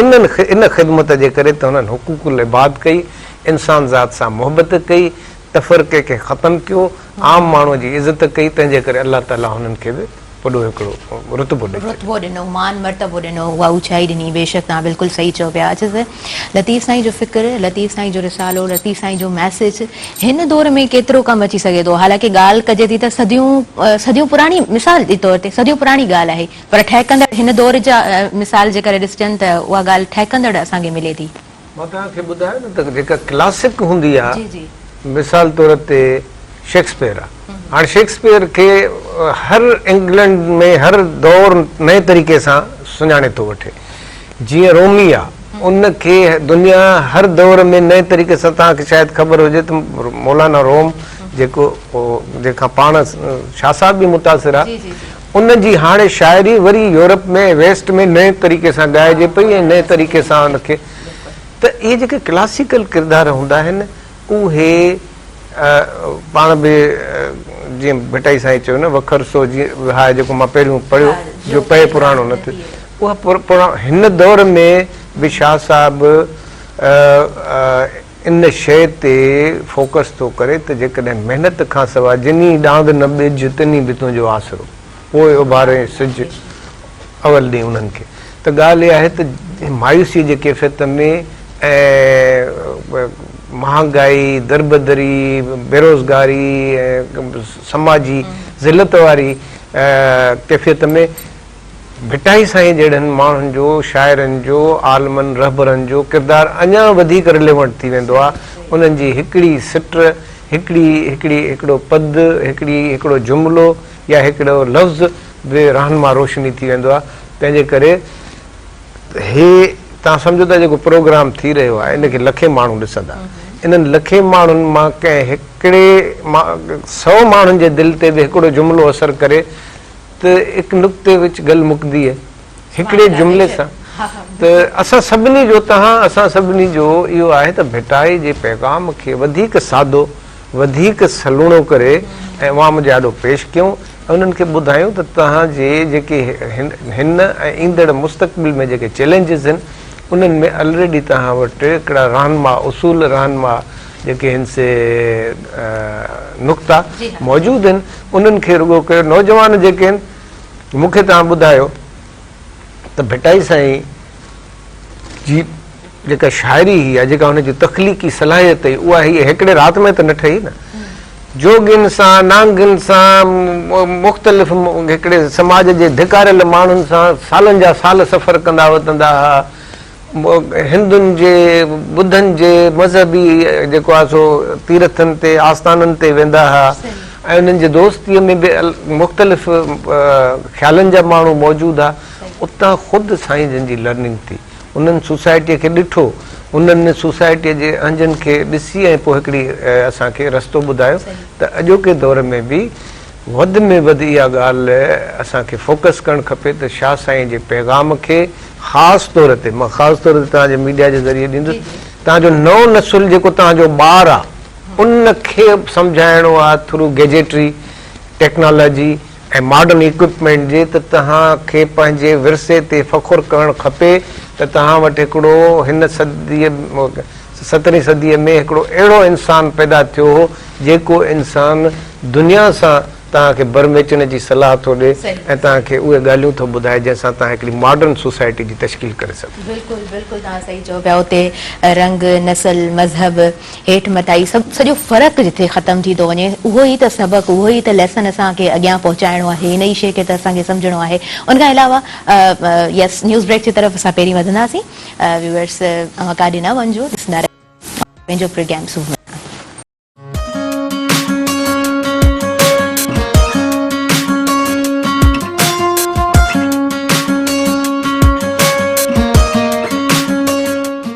[SPEAKER 4] इन ख़िदमत जे करे त हुननि हुकूकुल इबाद कई, इंसान ज़ात सां मुहबत कई, तफ़रक़े खे ख़तमु कयो, आम माण्हूअ जी इज़त कई। तंहिंजे करे अलाह ताला हुननि खे बि वॾो हिकिड़ो रुतबो
[SPEAKER 1] ॾिनो, मान मर्तबो ॾिनो, उहा ऊचाई ॾिनी। बेशक तव्हां बिल्कुलु सही चओ पिया। अॼु लतीफ़ साईं जो फ़िक्र, लतीफ़ साईं जो रिसालो, लतीफ़ साईं जो मैसेज हिन दौर में केतिरो कमु अची सघे थो। हालांकि ॻाल्हि कजे थी त सदियूं पुराणी मिसाल जे तौर ते सदियूं पुराणी ॻाल्हि आहे, पर ठहकंदड़ हिन दौर जा मिसाल जे करे ॾिसजनि त उहा ॻाल्हि ठहकंदड़ असांखे मिले थी।
[SPEAKER 4] मां तव्हांखे ॿुधायो न त जेका क्लासिक हूंदी आहे, मिसाल तौर ते शेक्सपियर आहे। हाणे शेक्सपियर खे हर इंग्लैंड में हर दौर नए तरीक़े सां सुञाणे थो वठे। जीअं रोमी आहे, उनखे दुनिया हर दौर में नए तरीक़े सां, तव्हांखे शायदि ख़बर हुजे त मौलाना रोम जेको जंहिंखां पाण शाह साहब बि मुतासिर आहे, उनजी हाणे शाइरी वरी यूरोप में वेस्ट में नए तरीक़े सां ॻाइजे पई ऐं नए तरीक़े सां उनखे। त इहे जेके क्लासिकल किरदार हूंदा आहिनि उहे पाण बि जीअं भिटाई साईं चयो न वखर सो जीअं हा जेको मां पहिरियों पढ़ियो जो पए पुराणो न थियो, उहा हिन दौर में बि शाह साहिबु इन शइ ते फोकस थो करे त जेकॾहिं महिनत खां सवाइ जिनी डांग न ॿिज तिनी बि तुंहिंजो आसरो, पोइ उभारे सिज अवल ॾींहुं उन्हनि खे। त ॻाल्हि इहा आहे त मायूसी जे कैफ़ियत में ऐं महांगाई, दरबदरी, बेरोज़गारी ऐं समाजी ज़िलत वारी कैफ़ियत में भिटाई साईं जहिड़नि माण्हुनि जो, शाइरनि जो, आलमनि रहबरनि जो किरदारु अञा वधीक रिलेवेंट थी वेंदो आहे। उन्हनि जी हिकिड़ी सिट, हिकिड़ो पद, हिकिड़ो जुमिलो या हिकिड़ो लफ़्ज़ बि रहनुमा रोशनी थी वेंदो आहे। तंहिंजे करे हे तव्हां सम्झो था जेको प्रोग्राम थी रहियो आहे इनखे लखे माण्हू ॾिसंदा। इन्हनि लखे माण्हुनि मां कंहिं हिकिड़े 100 माण्हुनि जे दिलि ते बि हिकिड़ो जुमिलो असरु करे त हिकु नुक़्ते विच ॻाल्हि मुकदी आहे हिकिड़े जुमिले सां। त असां सभिनी जो इहो आहे त भिटाई जे पैगाम खे वधीक सादो, वधीक सलूणो करे ऐं अवाम जे ॾाढो पेश कयूं ऐं उन्हनि खे ॿुधायूं त तव्हांजे जेके हिन ऐं ईंदड़ मुस्तक़बिल में जेके चैलेंजिस आहिनि उन्हनि में ऑलरेडी तव्हां वटि हिकिड़ा रहनुमा उसूल रहनुमा जेके हिन से नुक़्ता मौजूदु आहिनि। उन्हनि खे रुगो कयो। नौजवान जेके आहिनि, मूंखे तव्हां ॿुधायो त भिटाई साईं जी जेका शाइरी ही आहे, जेका हुनजी तख़लीक़ी सलाहियत हुई, उहा हीअ हिकिड़े राति में त न ठही न। जोगियुनि सां, नांगनि सां, मुख़्तलिफ़ हिकिड़े समाज जे धिकारियल माण्हुनि सां सालनि जा साल सफ़र कंदा वधंदा हुआ। हिंदुनि जे, बुद्धनि जे मज़हबी जेको आहे सो तीर्थनि ते, आस्थाननि ते वेंदा हुआ ऐं उन्हनि जे दोस्तीअ में बि मुख़्तलिफ़ ख़्यालनि जा माण्हू मौजूदु आहे। उतां ख़ुदि साईं जन जी लर्निंग थी, उन्हनि सोसाइटीअ खे ॾिठो, उन्हनि सोसाइटीअ जे अंजनि खे ॾिसी ऐं पोइ हिकिड़ी असांखे रस्तो ॿुधायो त अॼोके दौर में बि वधि में वधि इहा ॻाल्हि असांखे फोकस करणु खपे त शाह साईं जे पैगाम खे ख़ासि तौर ते, मां ख़ासि तौर ते तव्हांजे मीडिया जे ज़रिए ॾींदुसि, तव्हांजो नओं नसुल जेको तव्हांजो ॿारु आहे उनखे सम्झाइणो आहे थ्रू गैजेटरी टेक्नोलॉजी ऐं मॉडर्न इक्विपमेंट जे, त तव्हांखे पंहिंजे विरसे ते फ़ख़ुरु करणु खपे त तव्हां वटि हिकिड़ो हिन 17वीं सदीअ में हिकिड़ो अहिड़ो इंसान पैदा थियो हो जेको इंसान दुनिया सां तव्हांखे बरमेचण जी सलाह थो ॾे
[SPEAKER 1] सही।
[SPEAKER 4] ऐं तव्हांखे उहे ॻाल्हियूं थो ॿुधाए जंहिंसां तव्हां हिकिड़ी मॉडर्न सोसाइटी जी तश्कील करे सघो।
[SPEAKER 1] बिल्कुलु बिल्कुलु तव्हां सही चओ पिया। उते रंग नस्ल मज़हब हेठि मटाई सॼो फ़र्क़ु जिथे ख़तमु थी थो वञे, उहो ई त सबक़ु, उहो ई त लेसन असांखे अॻियां पहुचाइणो आहे, हिन ई शइ खे त असांखे सम्झणो आहे। उन खां अलावा यस न्यूज़ ब्रेक जी तरफ़ असां पहिरीं वधंदासीं। व्यूअर्स काॾे न वञिजो, ॾिसंदा पंहिंजो प्रोग्राम